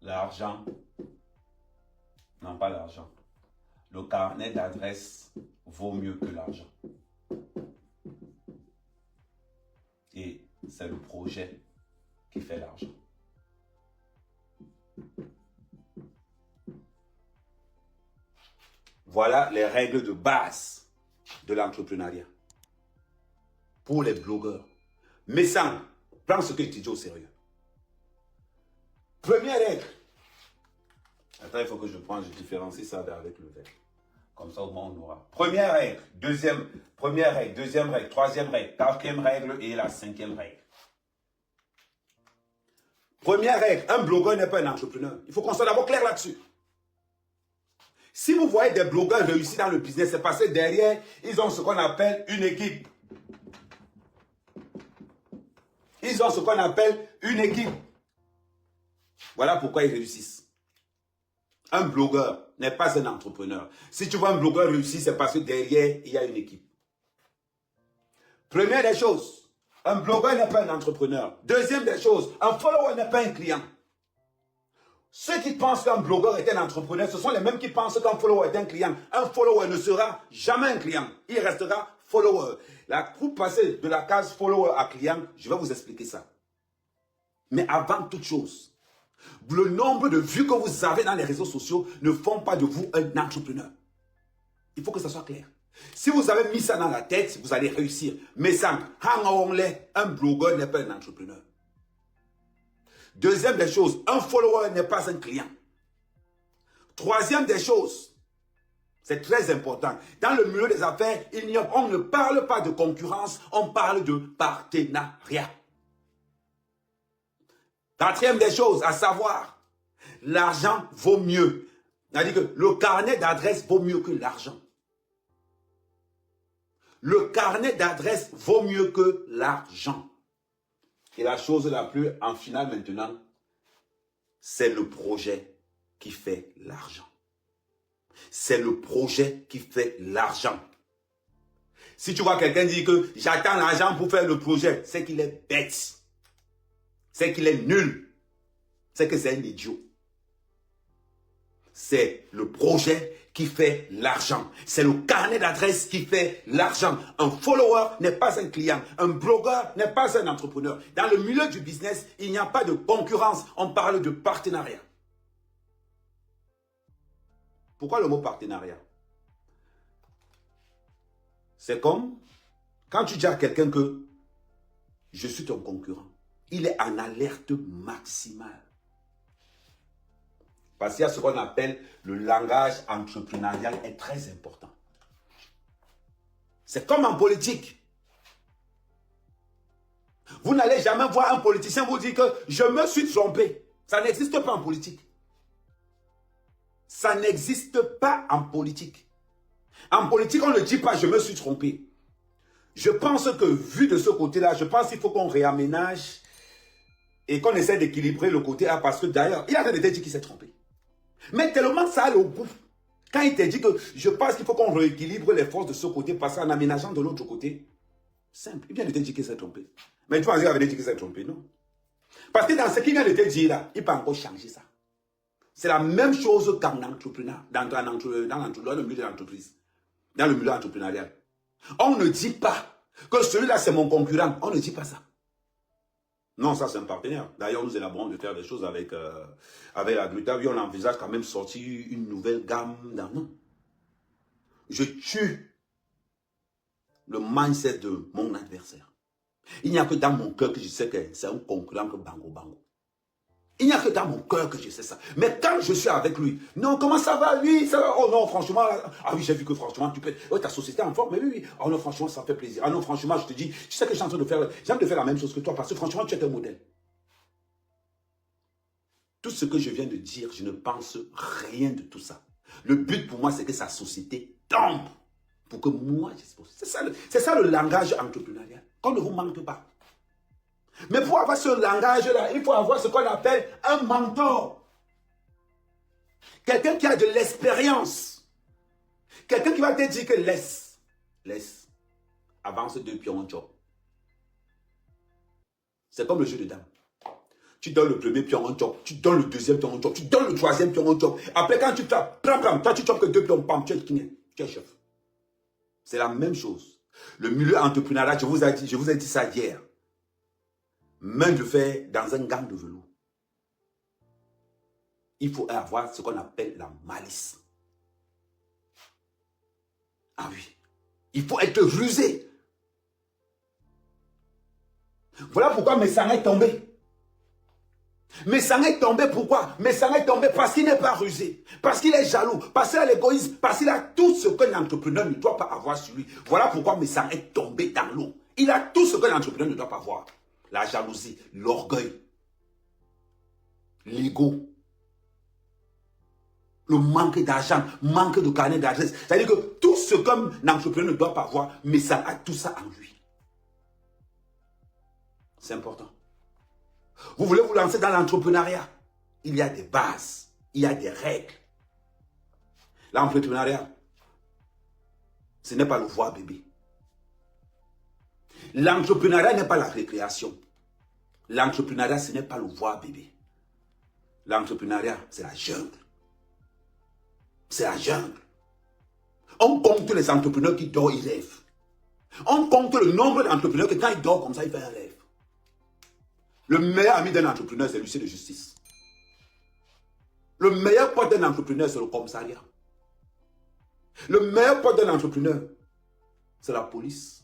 L'argent, non pas l'argent. Le carnet d'adresse vaut mieux que l'argent. Et c'est le projet qui fait l'argent. Voilà les règles de base de l'entrepreneuriat. Pour les blogueurs. Mais sans, prends ce que tu dis au sérieux. Première règle. Attends, il faut que je différencie ça avec le verre. Comme ça, au moins, on aura. Première règle, deuxième règle, troisième règle, quatrième règle et la cinquième règle. Première règle, un blogueur n'est pas un entrepreneur. Il faut qu'on soit d'abord clair là-dessus. Si vous voyez des blogueurs réussir dans le business, c'est parce que derrière, ils ont ce qu'on appelle une équipe. Ils ont ce qu'on appelle une équipe. Voilà pourquoi ils réussissent. Un blogueur n'est pas un entrepreneur. Si tu vois un blogueur réussir, c'est parce que derrière, il y a une équipe. Première des choses, un blogueur n'est pas un entrepreneur. Deuxième des choses, un follower n'est pas un client. Ceux qui pensent qu'un blogueur est un entrepreneur, ce sont les mêmes qui pensent qu'un follower est un client. Un follower ne sera jamais un client. Il restera follower. Pour passer de la case follower à client, je vais vous expliquer ça. Mais avant toute chose, le nombre de vues que vous avez dans les réseaux sociaux ne font pas de vous un entrepreneur. Il faut que ça soit clair. Si vous avez mis ça dans la tête, vous allez réussir. Mais ça, un blogueur n'est pas un entrepreneur. Deuxième des choses, un follower n'est pas un client. Troisième des choses, c'est très important. Dans le milieu des affaires, on ne parle pas de concurrence, on parle de partenariat. Quatrième des choses, à savoir, l'argent vaut mieux. C'est-à-dire que le carnet d'adresse vaut mieux que l'argent. Le carnet d'adresse vaut mieux que l'argent. Et la chose la plus en finale maintenant, c'est le projet qui fait l'argent. C'est le projet qui fait l'argent. Si tu vois quelqu'un dire que j'attends l'argent pour faire le projet, c'est qu'il est bête. C'est qu'il est nul. C'est que c'est un idiot. C'est le projet qui fait l'argent. C'est le carnet d'adresse qui fait l'argent. Un follower n'est pas un client. Un blogueur n'est pas un entrepreneur. Dans le milieu du business, il n'y a pas de concurrence. On parle de partenariat. Pourquoi le mot partenariat? C'est comme quand tu dis à quelqu'un que je suis ton concurrent. Il est en alerte maximale. Parce qu'il y a ce qu'on appelle le langage entrepreneurial est très important. C'est comme en politique. Vous n'allez jamais voir un politicien vous dire que je me suis trompé. Ça n'existe pas en politique. Ça n'existe pas en politique. En politique, on ne dit pas je me suis trompé. Je pense que vu de ce côté-là, je pense qu'il faut qu'on réaménage et qu'on essaie d'équilibrer le côté A parce que d'ailleurs, il a déjà dit qu'il s'est trompé. Mais tellement ça a le goût. Quand il te dit que je pense qu'il faut qu'on rééquilibre les forces de ce côté parce qu'en aménageant de l'autre côté, simple. Il vient de te dire qu'il s'est trompé. Mais tu penses qu'il avait dit qu'il s'est trompé, non? Parce que dans ce qu'il vient de te dire là, il peut encore changer ça. C'est la même chose qu'en entrepreneur, dans le milieu de l'entreprise, dans le milieu entrepreneurial. On ne dit pas que celui-là c'est mon concurrent. On ne dit pas ça. Non, ça c'est un partenaire. D'ailleurs, nous élaborons de faire des choses avec la Gluta. Oui, on envisage quand même sortir une nouvelle gamme. Non. Je tue le mindset de mon adversaire. Il n'y a que dans mon cœur que je sais que c'est un concurrent que Bango Bango. Il n'y a que dans mon cœur que je sais ça. Mais quand je suis avec lui, non, comment ça va, lui? Ça va? Oh non, franchement, ah oui, j'ai vu que franchement, tu peux. Oh, ta société est en forme, mais oui. Oh non, franchement, ça fait plaisir. Ah non, franchement, je te dis, tu sais que je suis en train de faire, j'aime de faire la même chose que toi parce que franchement, tu es un modèle. Tout ce que je viens de dire, je ne pense rien de tout ça. Le but pour moi, c'est que sa société tombe pour que moi, j'expose. C'est ça le langage entrepreneurial. Qu'on ne vous manque pas. Mais pour avoir ce langage-là, il faut avoir ce qu'on appelle un mentor. Quelqu'un qui a de l'expérience. Quelqu'un qui va te dire que laisse, avance 2 pions en job. C'est comme le jeu de dames. Tu donnes le premier pion en job, tu donnes le deuxième pion en job, tu donnes le troisième pion en job. Après, quand tu tapes, toi tu chopes que 2 pions, pam, tu es kiné, tu es chef. C'est la même chose. Le milieu entrepreneurial, je vous ai dit ça hier. Main de fer dans un gant de velours. Il faut avoir ce qu'on appelle la malice. Ah oui. Il faut être rusé. Voilà pourquoi Messang est tombé. Messang est tombé pourquoi? Messang est tombé parce qu'il n'est pas rusé. Parce qu'il est jaloux. Parce qu'il a l'égoïsme. Parce qu'il a tout ce qu'un entrepreneur ne doit pas avoir sur lui. Voilà pourquoi Messang est tombé dans l'eau. Il a tout ce qu'un entrepreneur ne doit pas avoir. La jalousie, l'orgueil, l'ego, le manque d'argent, manque de carnet d'adresse. C'est-à-dire que tout ce qu'un entrepreneur ne doit pas avoir, mais ça a tout ça en lui. C'est important. Vous voulez vous lancer dans l'entrepreneuriat? Il y a des bases, il y a des règles. L'entrepreneuriat, ce n'est pas le voir bébé. L'entrepreneuriat n'est pas la récréation. L'entrepreneuriat, ce n'est pas le voir bébé. L'entrepreneuriat, c'est la jungle. C'est la jungle. On compte les entrepreneurs qui dorment, ils rêvent. On compte le nombre d'entrepreneurs que quand ils dorment comme ça, ils font un rêve. Le meilleur ami d'un entrepreneur, c'est l'huissier de justice. Le meilleur pote d'un entrepreneur, c'est le commissariat. Le meilleur pote d'un entrepreneur, c'est la police.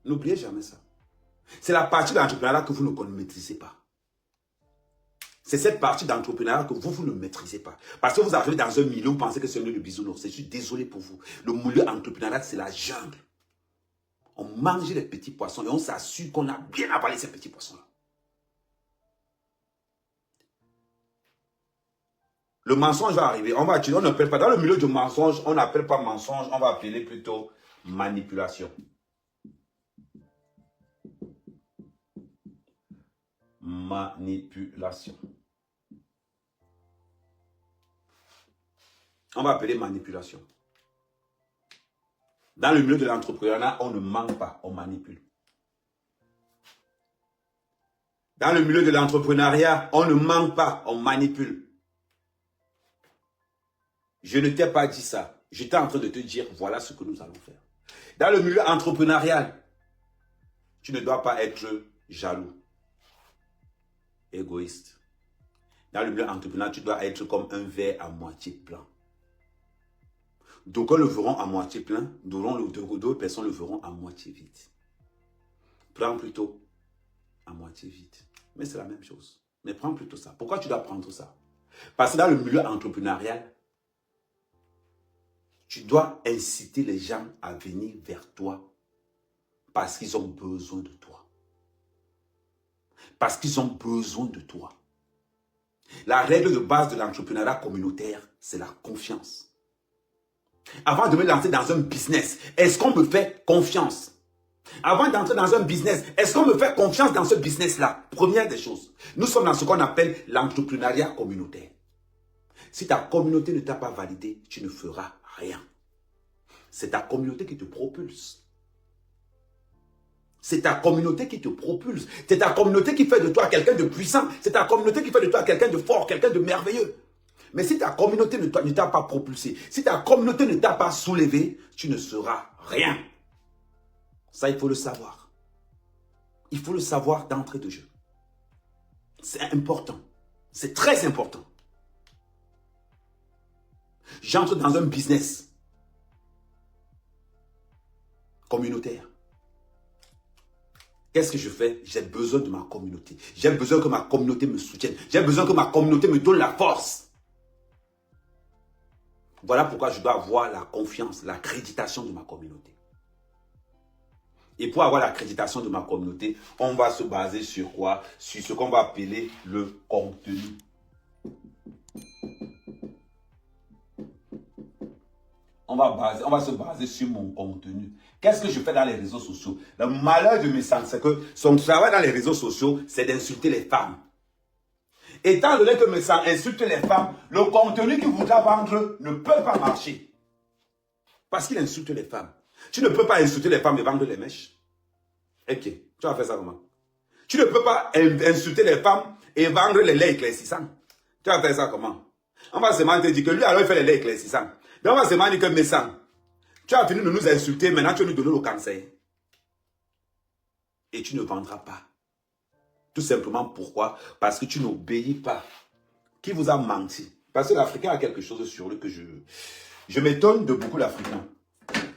N'oubliez jamais ça. C'est la partie de l'entrepreneuriat que vous ne maîtrisez pas. C'est cette partie d'entrepreneuriat que vous ne maîtrisez pas. Parce que vous arrivez dans un milieu, vous pensez que c'est un lieu de bisounours. Je suis désolé pour vous. Le milieu entrepreneurial, c'est la jungle. On mange les petits poissons et on s'assure qu'on a bien avalé ces petits poissons-là. Le mensonge va arriver. On n'appelle pas, dans le milieu du mensonge, on n'appelle pas mensonge, on va appeler plutôt manipulation. Manipulation. On va appeler manipulation. Dans le milieu de l'entrepreneuriat, on ne ment pas, on manipule. Dans le milieu de l'entrepreneuriat, on ne ment pas, on manipule. Je ne t'ai pas dit ça. J'étais en train de te dire, voilà ce que nous allons faire. Dans le milieu entrepreneurial, tu ne dois pas être jaloux, égoïste. Dans le milieu entrepreneurial, tu dois être comme un verre à moitié plein. D'aucuns le verront à moitié plein, d'autres personnes le verront à moitié vide. Prends plutôt à moitié vide. Mais c'est la même chose. Mais prends plutôt ça. Pourquoi tu dois prendre ça? Parce que dans le milieu entrepreneurial, tu dois inciter les gens à venir vers toi parce qu'ils ont besoin de toi. Parce qu'ils ont besoin de toi. La règle de base de l'entrepreneuriat communautaire, c'est la confiance. Avant de me lancer dans un business, est-ce qu'on me fait confiance? Avant d'entrer dans un business, est-ce qu'on me fait confiance dans ce business-là? Première des choses, nous sommes dans ce qu'on appelle l'entrepreneuriat communautaire. Si ta communauté ne t'a pas validé, tu ne feras rien. C'est ta communauté qui te propulse. C'est ta communauté qui te propulse. C'est ta communauté qui fait de toi quelqu'un de puissant. C'est ta communauté qui fait de toi quelqu'un de fort, quelqu'un de merveilleux. Mais si ta communauté ne t'a pas propulsé, si ta communauté ne t'a pas soulevé, tu ne seras rien. Ça, il faut le savoir. Il faut le savoir d'entrée de jeu. C'est important. C'est très important. J'entre dans un business communautaire. Qu'est-ce que je fais? J'ai besoin de ma communauté. J'ai besoin que ma communauté me soutienne. J'ai besoin que ma communauté me donne la force. Voilà pourquoi je dois avoir la confiance, l'accréditation de ma communauté. Et pour avoir l'accréditation de ma communauté, on va se baser sur quoi? Sur ce qu'on va appeler le contenu. On va se baser sur mon contenu. Qu'est-ce que je fais dans les réseaux sociaux? Le malheur de mes sens, c'est que son travail dans les réseaux sociaux, c'est d'insulter les femmes. Étant donné que mes sens insultent les femmes, le contenu qu'il voudra vendre ne peut pas marcher. Parce qu'il insulte les femmes. Tu ne peux pas insulter les femmes et vendre les mèches. Ok, tu vas faire ça comment? Tu ne peux pas insulter les femmes et vendre les laits éclaircissants. Tu vas faire ça comment? On va seulement te dire que lui, alors il fait les laits éclaircissants. Donc on va seulement dire que mes sangs, tu as fini de nous insulter, maintenant tu vas nous donner le cancer. Et tu ne vendras pas. Tout simplement pourquoi? Parce que tu n'obéis pas. Qui vous a menti? Parce que l'Africain a quelque chose sur lui que je m'étonne de beaucoup l'Africain.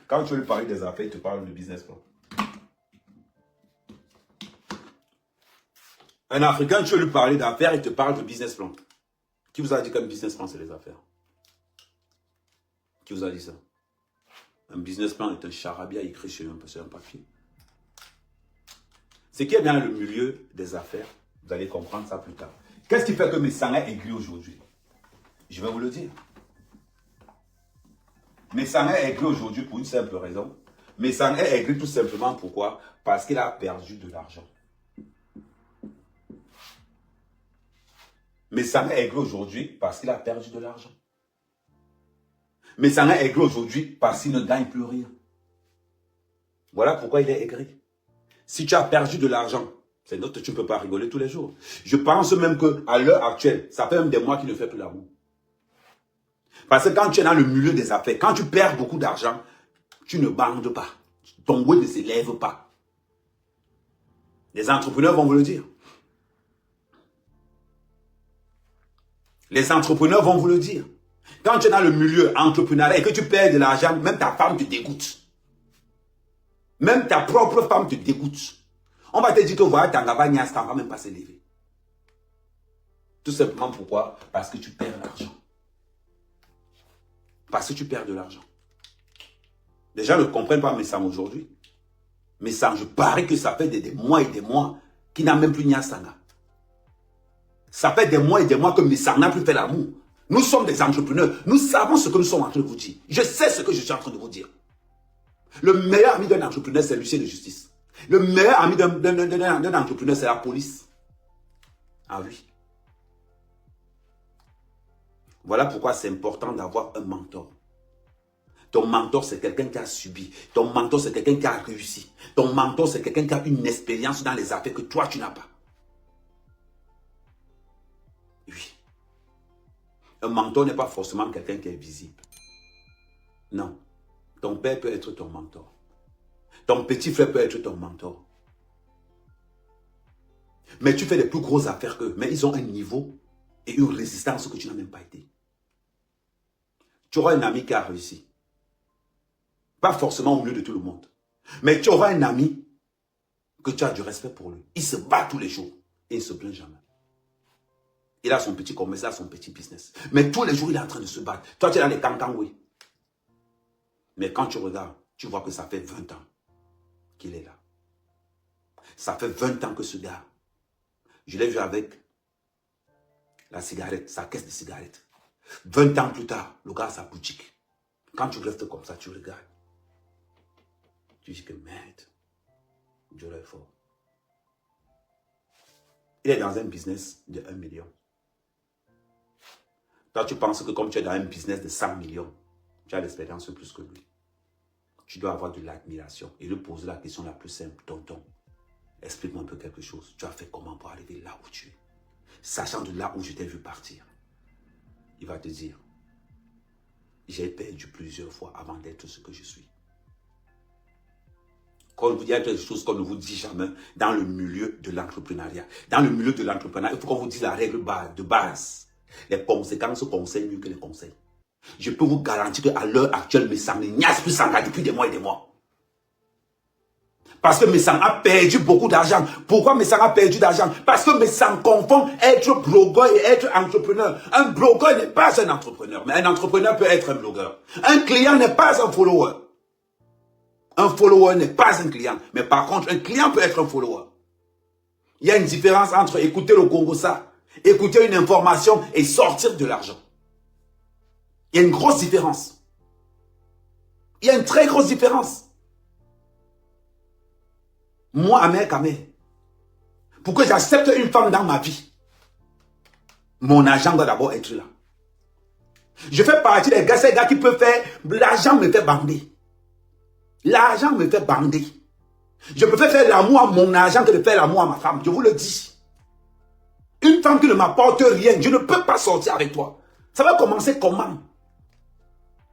Quand tu veux lui parler des affaires, il te parle de business plan. Un Africain, tu veux lui parler d'affaires, il te parle de business plan. Qui vous a dit qu'un business plan, c'est les affaires? Qui vous a dit ça? Un business plan est un charabia écrit sur un papier. Ce qui est dans le milieu des affaires, vous allez comprendre ça plus tard. Qu'est-ce qui fait que mes sangs est aigri aujourd'hui? Je vais vous le dire. Mes sangs est aigri aujourd'hui pour une simple raison. Mes sangs est aigri tout simplement pourquoi? Parce qu'il a perdu de l'argent. Mes sangs est aigri aujourd'hui parce qu'il a perdu de l'argent. Mes sangs est aigri aujourd'hui parce qu'il ne gagne plus rien. Voilà pourquoi il est aigri. Si tu as perdu de l'argent, c'est notre, tu ne peux pas rigoler tous les jours. Je pense même qu'à l'heure actuelle, ça fait même des mois qu'il ne fait plus l'amour. Parce que quand tu es dans le milieu des affaires, quand tu perds beaucoup d'argent, tu ne bandes pas. Ton goût ne s'élève pas. Les entrepreneurs vont vous le dire. Les entrepreneurs vont vous le dire. Quand tu es dans le milieu entrepreneurial et que tu perds de l'argent, même ta femme te dégoûte. Même ta propre femme te dégoûte. On va te dire que voilà, Tangaba Niasta, on ne va même pas s'élever. Tout simplement pourquoi? Parce que tu perds l'argent. Parce que tu perds de l'argent. Les gens ne comprennent pas mes sangs aujourd'hui. Mes sangs, je parie que ça fait des mois et des mois qu'il n'a même plus Niastanga. Ça fait des mois et des mois que mes sangs n'a plus fait l'amour. Nous sommes des entrepreneurs. Nous savons ce que nous sommes en train de vous dire. Je sais ce que je suis en train de vous dire. Le meilleur ami d'un entrepreneur, c'est l'huissier de justice. Le meilleur ami d'un entrepreneur, c'est la police. Ah oui. Voilà pourquoi c'est important d'avoir un mentor. Ton mentor, c'est quelqu'un qui a subi. Ton mentor, c'est quelqu'un qui a réussi. Ton mentor, c'est quelqu'un qui a une expérience dans les affaires que toi, tu n'as pas. Oui. Un mentor n'est pas forcément quelqu'un qui est visible. Non. Ton père peut être ton mentor. Ton petit frère peut être ton mentor. Mais tu fais les plus grosses affaires qu'eux. Mais ils ont un niveau et une résistance que tu n'as même pas été. Tu auras un ami qui a réussi. Pas forcément au milieu de tout le monde. Mais tu auras un ami que tu as du respect pour lui. Il se bat tous les jours et il ne se plaint jamais. Il a son petit commerce, il a son petit business. Mais tous les jours, il est en train de se battre. Toi, tu es dans les cancans, oui. Mais quand tu regardes, tu vois que ça fait 20 ans qu'il est là. Ça fait 20 ans que ce gars, je l'ai vu avec la cigarette, sa caisse de cigarettes. 20 ans plus tard, le gars a sa boutique. Quand tu restes comme ça, tu regardes. Tu dis que merde, Dieu est fort. Il est dans un business de 1 million. Toi, tu penses que comme tu es dans un business de 100 millions, tu as l'expérience plus que lui. Tu dois avoir de l'admiration et lui poser la question la plus simple. Tonton, explique-moi un peu quelque chose. Tu as fait comment pour arriver là où tu es? Sachant de là où je t'ai vu partir. Il va te dire, j'ai perdu plusieurs fois avant d'être ce que je suis. Quand vous dites quelque chose qu'on ne vous dit jamais dans le milieu de l'entrepreneuriat. Dans le milieu de l'entrepreneuriat, il faut qu'on vous dise la règle de base. Les conséquences conseillent mieux que les conseils. Je peux vous garantir qu'à l'heure actuelle, Messang n'y a plus Sanga depuis des mois et des mois. Parce que Messang a perdu beaucoup d'argent. Pourquoi Messang a perdu d'argent? Parce que Messang confond être blogueur et être entrepreneur. Un blogueur n'est pas un entrepreneur, mais un entrepreneur peut être un blogueur. Un client n'est pas un follower. Un follower n'est pas un client. Mais par contre, un client peut être un follower. Il y a une différence entre écouter le Congossa, écouter une information et sortir de l'argent. Il y a une grosse différence. Il y a une très grosse différence. Moi, Amer Kamé, pour que j'accepte une femme dans ma vie, mon argent doit d'abord être là. Je fais partie des gars, ces gars qui peuvent faire, l'argent me fait bander. L'argent me fait bander. Je préfère faire l'amour à mon argent que de faire l'amour à ma femme, je vous le dis. Une femme qui ne m'apporte rien, je ne peux pas sortir avec toi. Ça va commencer comment?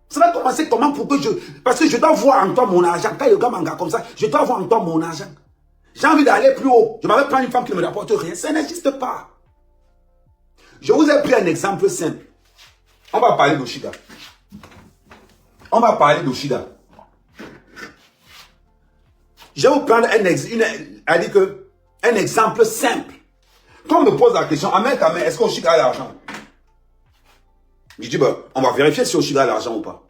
Ça va commencer comment pour que je... Parce que je dois voir en toi mon argent. Quand le gars manga comme ça, je dois voir en toi mon argent. J'ai envie d'aller plus haut. Je m'avais pris une femme qui ne me rapporte rien. Ça n'existe pas. Je vous ai pris un exemple simple. On va parler d'Oshida. On va parler d'Oshida. Je vais vous prendre un exemple simple. Quand on me pose la question, Amen, est-ce qu'Oshida a l'argent? Je dis, on va vérifier si Oshida a l'argent ou pas.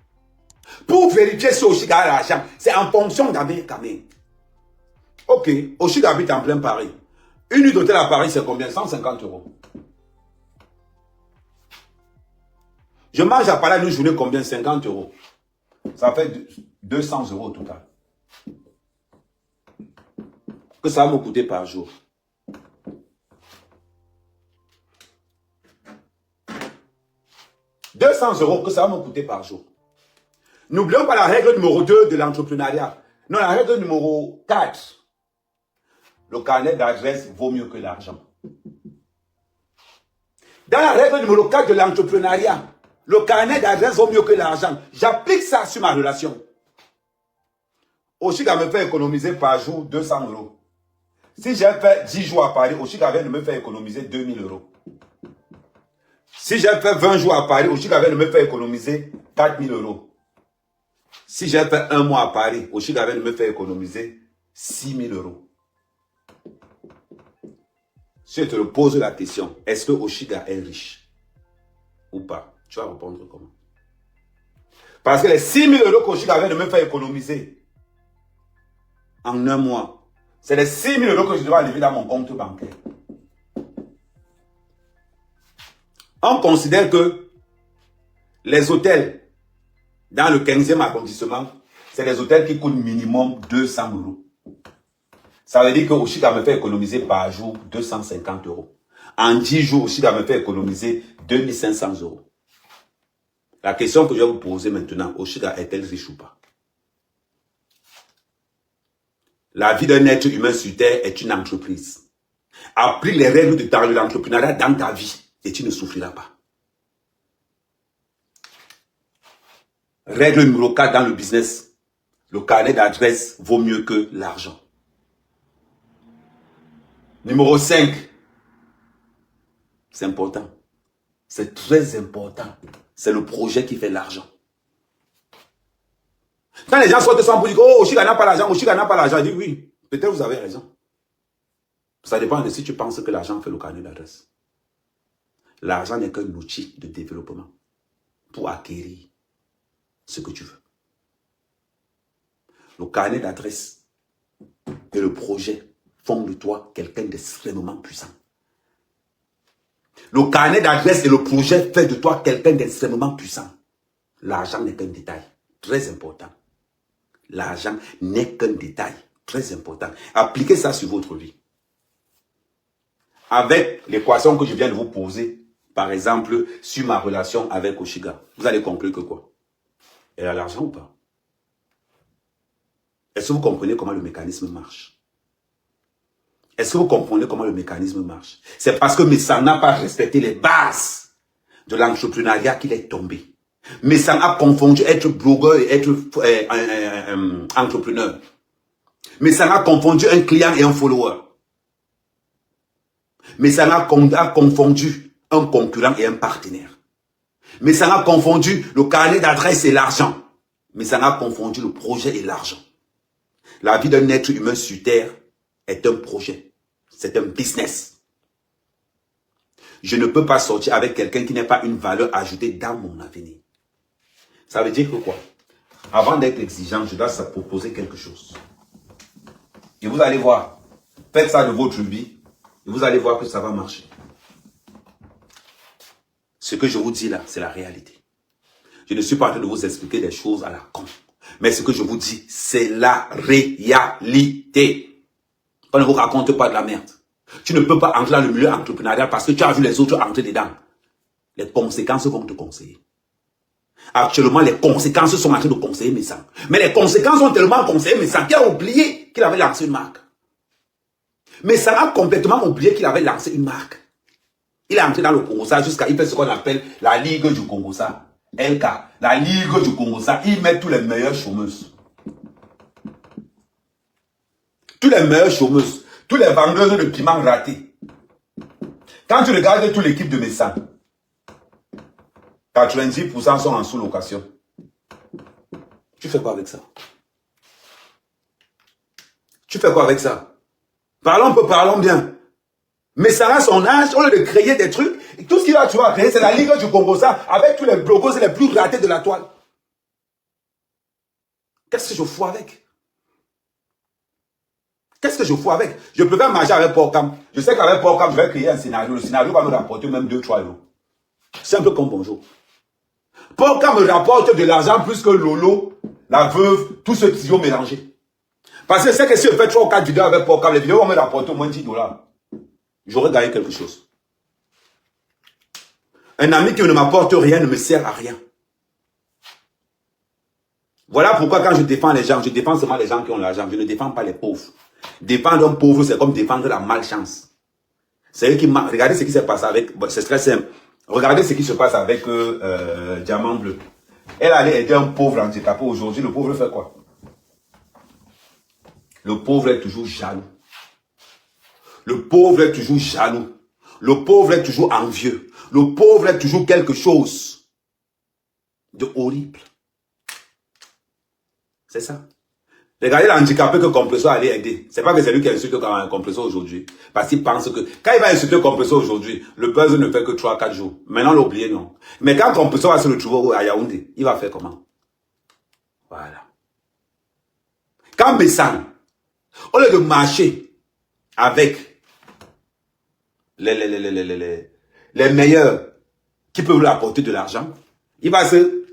Pour vérifier si Oshida a l'argent, c'est en fonction d'Amen Kamé. Ok, Oshida habite en plein Paris. Une nuit d'hôtel à Paris, c'est combien? 150 €. Je mange à Paris une journée combien? 50 €. Ça fait 200 € au total. Que ça va me coûter par jour. « 200 € que ça va me coûter par jour. » N'oublions pas la règle numéro 2 de l'entrepreneuriat. Non, la règle numéro 4. Le carnet d'adresse vaut mieux que l'argent. Dans la règle numéro 4 de l'entrepreneuriat, le carnet d'adresse vaut mieux que l'argent. J'applique ça sur ma relation. Oshida me fait économiser par jour 200 €. Si j'ai fait 10 jours à Paris, Oshida vient de me faire économiser 2000 €. Si j'ai fait 20 jours à Paris, Oshida vient de me faire économiser 4000 €. Si j'ai fait un mois à Paris, Oshida vient de me faire économiser 6000 €. Si je te pose la question, est-ce que Oshida est riche ou pas? Tu vas répondre comment? Parce que les 6000 € qu'Oshida vient de me faire économiser en un mois, c'est les 6000 € que je dois lever dans mon compte bancaire. On considère que les hôtels dans le 15e arrondissement, c'est des hôtels qui coûtent minimum 200 euros. Ça veut dire que Oshiga me fait économiser par jour 250 euros. En 10 jours, Oshiga me fait économiser 2500 euros. La question que je vais vous poser maintenant, Oshiga est-elle riche ou pas? La vie d'un être humain sur Terre est une entreprise. Applique les règles de l'entrepreneuriat dans ta vie et tu ne souffriras pas. Règle numéro 4 dans le business. Le carnet d'adresse vaut mieux que l'argent. Numéro 5. C'est important. C'est très important. C'est le projet qui fait l'argent. Quand les gens sortent sans pour dire, oh, Oshiga n'a pas l'argent, Oshiga n'a pas l'argent, je dis oui, peut-être vous avez raison. Ça dépend de si tu penses que l'argent fait le carnet d'adresse. L'argent n'est qu'un outil de développement pour acquérir ce que tu veux. Le carnet d'adresse et le projet font de toi quelqu'un d'extrêmement puissant. Le carnet d'adresse et le projet fait de toi quelqu'un d'extrêmement puissant. L'argent n'est qu'un détail très important. L'argent n'est qu'un détail très important. Appliquez ça sur votre vie. Avec l'équation que je viens de vous poser, par exemple, sur ma relation avec Oshiga, vous allez conclure que quoi? Elle a l'argent ou pas? Est-ce que vous comprenez comment le mécanisme marche? Est-ce que vous comprenez comment le mécanisme marche? C'est parce que Messang n'a pas respecté les bases de l'entrepreneuriat qu'il est tombé. Messang a confondu être blogueur et être entrepreneur. Messang a confondu un client et un follower. Messang a confondu un concurrent et un partenaire. Messang a confondu le carnet d'adresse et l'argent. Messang a confondu le projet et l'argent. La vie d'un être humain sur Terre est un projet. C'est un business. Je ne peux pas sortir avec quelqu'un qui n'a pas une valeur ajoutée dans mon avenir. Ça veut dire que quoi? Avant d'être exigeant, je dois proposer quelque chose. Et vous allez voir. Faites ça de votre vie. Et vous allez voir que ça va marcher. Ce que je vous dis là, c'est la réalité. Je ne suis pas en train de vous expliquer des choses à la con. Mais ce que je vous dis, c'est la réalité. On ne vous raconte pas de la merde. Tu ne peux pas entrer dans le milieu entrepreneurial parce que tu as vu les autres entrer dedans. Les conséquences vont te conseiller. Actuellement, les conséquences sont en train de conseiller Messang. Mais les conséquences ont tellement conseillé Messang qu'il a oublié qu'il avait lancé une marque. Messang a complètement oublié qu'il avait lancé une marque. Il est entré dans le Congosa jusqu'à... Il fait ce qu'on appelle la Ligue du Congosa. LK, la Ligue du Congosa. Il met tous les meilleurs chômeuses. Tous les meilleurs chômeuses. Tous les vendeurs de piments ratés. Quand tu regardes toute l'équipe de Messang, 90% sont en sous-location. Tu fais quoi avec ça? Tu fais quoi avec ça? Parlons peu, parlons bien. Mais ça a son âge, au lieu de créer des trucs, tout ce qu'il va créer, c'est la Ligue du Congosa avec tous les blogos les plus ratés de la toile. Qu'est-ce que je fous avec? Qu'est-ce que je fous avec? Je préfère marcher avec Porcam. Je sais qu'avec Porcam, je vais créer un scénario. Le scénario va me rapporter même 2-3 euros. Simple comme bonjour. Porcam me rapporte de l'argent plus que Lolo, la veuve, tous ceux qui ont mélangé. Parce que c'est que si je fais 3 ou 4 vidéos avec Porcam, les vidéos vont me rapporter au moins 10 $. J'aurais gagné quelque chose. Un ami qui ne m'apporte rien ne me sert à rien. Voilà pourquoi quand je défends les gens, je défends seulement les gens qui ont l'argent. Je ne défends pas les pauvres. Défendre un pauvre, c'est comme défendre la malchance. C'est eux qui... Regardez ce qui s'est passé avec... Bon, c'est très simple. Regardez ce qui se passe avec Diamant Bleu. Elle allait aider un pauvre handicapé. Aujourd'hui, le pauvre fait quoi? Le pauvre est toujours jaloux. Le pauvre est toujours jaloux. Le pauvre est toujours envieux. Le pauvre est toujours quelque chose de horrible. C'est ça. Regardez l'handicapé que Compressor allait aider. C'est pas que c'est lui qui a insulté Compressor aujourd'hui. Parce qu'il pense que quand il va insulter Compressor aujourd'hui, le buzz ne fait que 3-4 jours. Maintenant, l'oublier, non. Mais quand Compressor va se retrouver à Yaoundé, il va faire comment? Voilà. Quand Messang, au lieu de marcher avec les meilleurs qui peuvent lui apporter de l'argent, il va se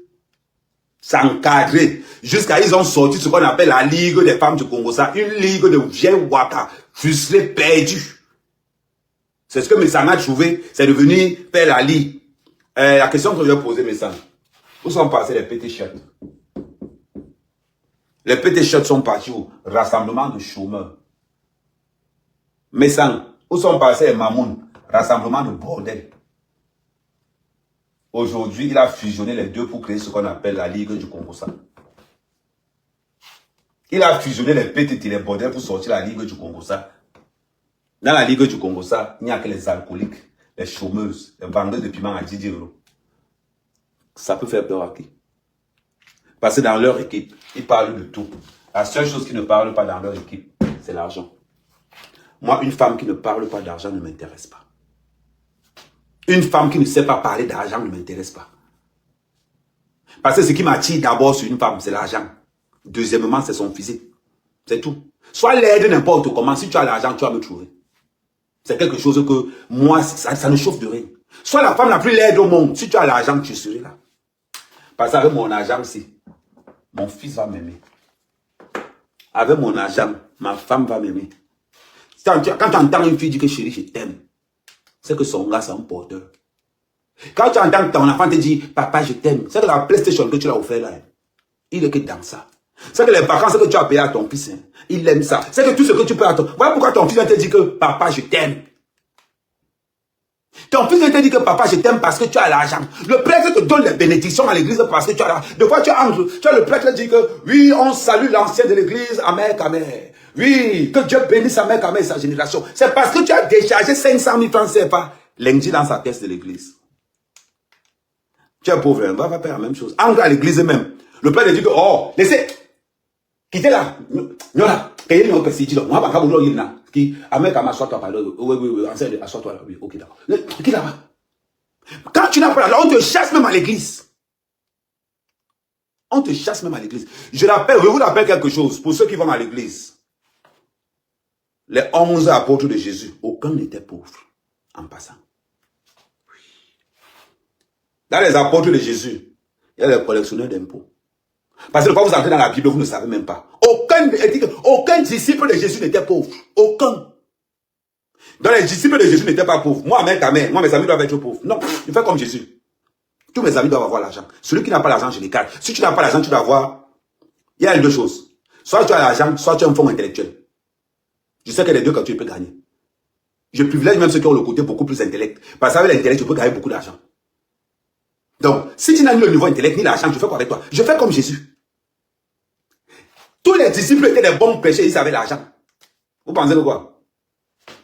s'encadrer. Jusqu'à ils ont sorti ce qu'on appelle la Ligue des femmes du Congo. Ça, une ligue de vieilles waka, frustrées, perdues. C'est ce que Messana a trouvé. C'est de venir faire la ligue. La question que je vais poser, Messana. Où sont passés les petits shots? Les petits shots sont partis au rassemblement de chômeurs. Messana, où sont passés les mamouns? Rassemblement de bordel. Aujourd'hui, il a fusionné les deux pour créer ce qu'on appelle la Ligue du Congo. Il a fusionné les petites et les bordels pour sortir la Ligue du Congo. Dans la Ligue du Congo, il n'y a que les alcooliques, les chômeuses, les vendeurs de piment à 10 €. Ça peut faire peur à qui? Parce que dans leur équipe, ils parlent de tout. La seule chose qu'ils ne parlent pas dans leur équipe, c'est l'argent. Moi, une femme qui ne parle pas d'argent ne m'intéresse pas. Une femme qui ne sait pas parler d'argent ne m'intéresse pas. Parce que ce qui m'attire d'abord sur une femme, c'est l'argent. Deuxièmement, c'est son physique. C'est tout. Sois laide n'importe comment. Si tu as l'argent, tu vas me trouver. C'est quelque chose que moi, ça ne chauffe de rien. Sois la femme la plus laide au monde. Si tu as l'argent, tu seras là. Parce qu'avec mon argent aussi, mon fils va m'aimer. Avec mon argent, ma femme va m'aimer. Quand tu entends une fille dire que chérie, je t'aime, c'est que son gars, c'est un porteur. Quand tu entends ton enfant te dire, papa, je t'aime, c'est que la PlayStation que tu l'as offert là, il est que dans ça. C'est que les vacances que tu as payé à ton fils, il aime ça. C'est que tout ce que tu peux à ton... Voilà pourquoi ton fils va te dire que, papa, je t'aime. Ton fils va te dire que, papa, je t'aime parce que tu as l'argent. Le prêtre te donne les bénédictions à l'église parce que tu as l'argent. De fois, tu as le prêtre qui dit que, oui, on salue l'ancien de l'église, amen, amen. Oui, que Dieu bénisse sa mère, et sa génération. C'est parce que tu as déchargé 500 000 francs CFA lundi dans sa caisse de l'église. Tu es pauvre, on va faire la même chose. Entre à l'église même. Le père dit que, oh, laissez, quittez là. Non, là. Payez nous, parce que moi, je vais vous dire, qui, amen, assois-toi, pardon. Oui, enseigne, assois-toi là. Oui, ok, d'accord. Qui là-bas? Quand tu n'as pas l'argent, on te chasse même à l'église. On te chasse même à l'église. Je vous rappelle quelque chose, pour ceux qui vont à l'église. Les 11 apôtres de Jésus, aucun n'était pauvre, en passant. Dans les apôtres de Jésus, il y a les collectionneurs d'impôts. Parce que quand vous entrez dans la Bible, vous ne savez même pas. Aucun disciple de Jésus n'était pauvre. Aucun. Donc les disciples de Jésus n'étaient pas pauvres. Moi, mes amis doivent être pauvres. Non, je fais comme Jésus. Tous mes amis doivent avoir l'argent. Celui qui n'a pas l'argent, je l'écarte. Si tu n'as pas l'argent, tu dois avoir... Il y a deux choses. Soit tu as l'argent, soit tu as un fonds intellectuel. Je sais que les deux, quand tu peux gagner. Je privilège même ceux qui ont le côté beaucoup plus intellect. Parce qu'avec l'intellect, tu peux gagner beaucoup d'argent. Donc, si tu n'as ni le niveau intellect, ni l'argent, tu fais quoi avec toi? Je fais comme Jésus. Tous les disciples étaient des bons prêcheurs, ils avaient l'argent. Vous pensez de quoi?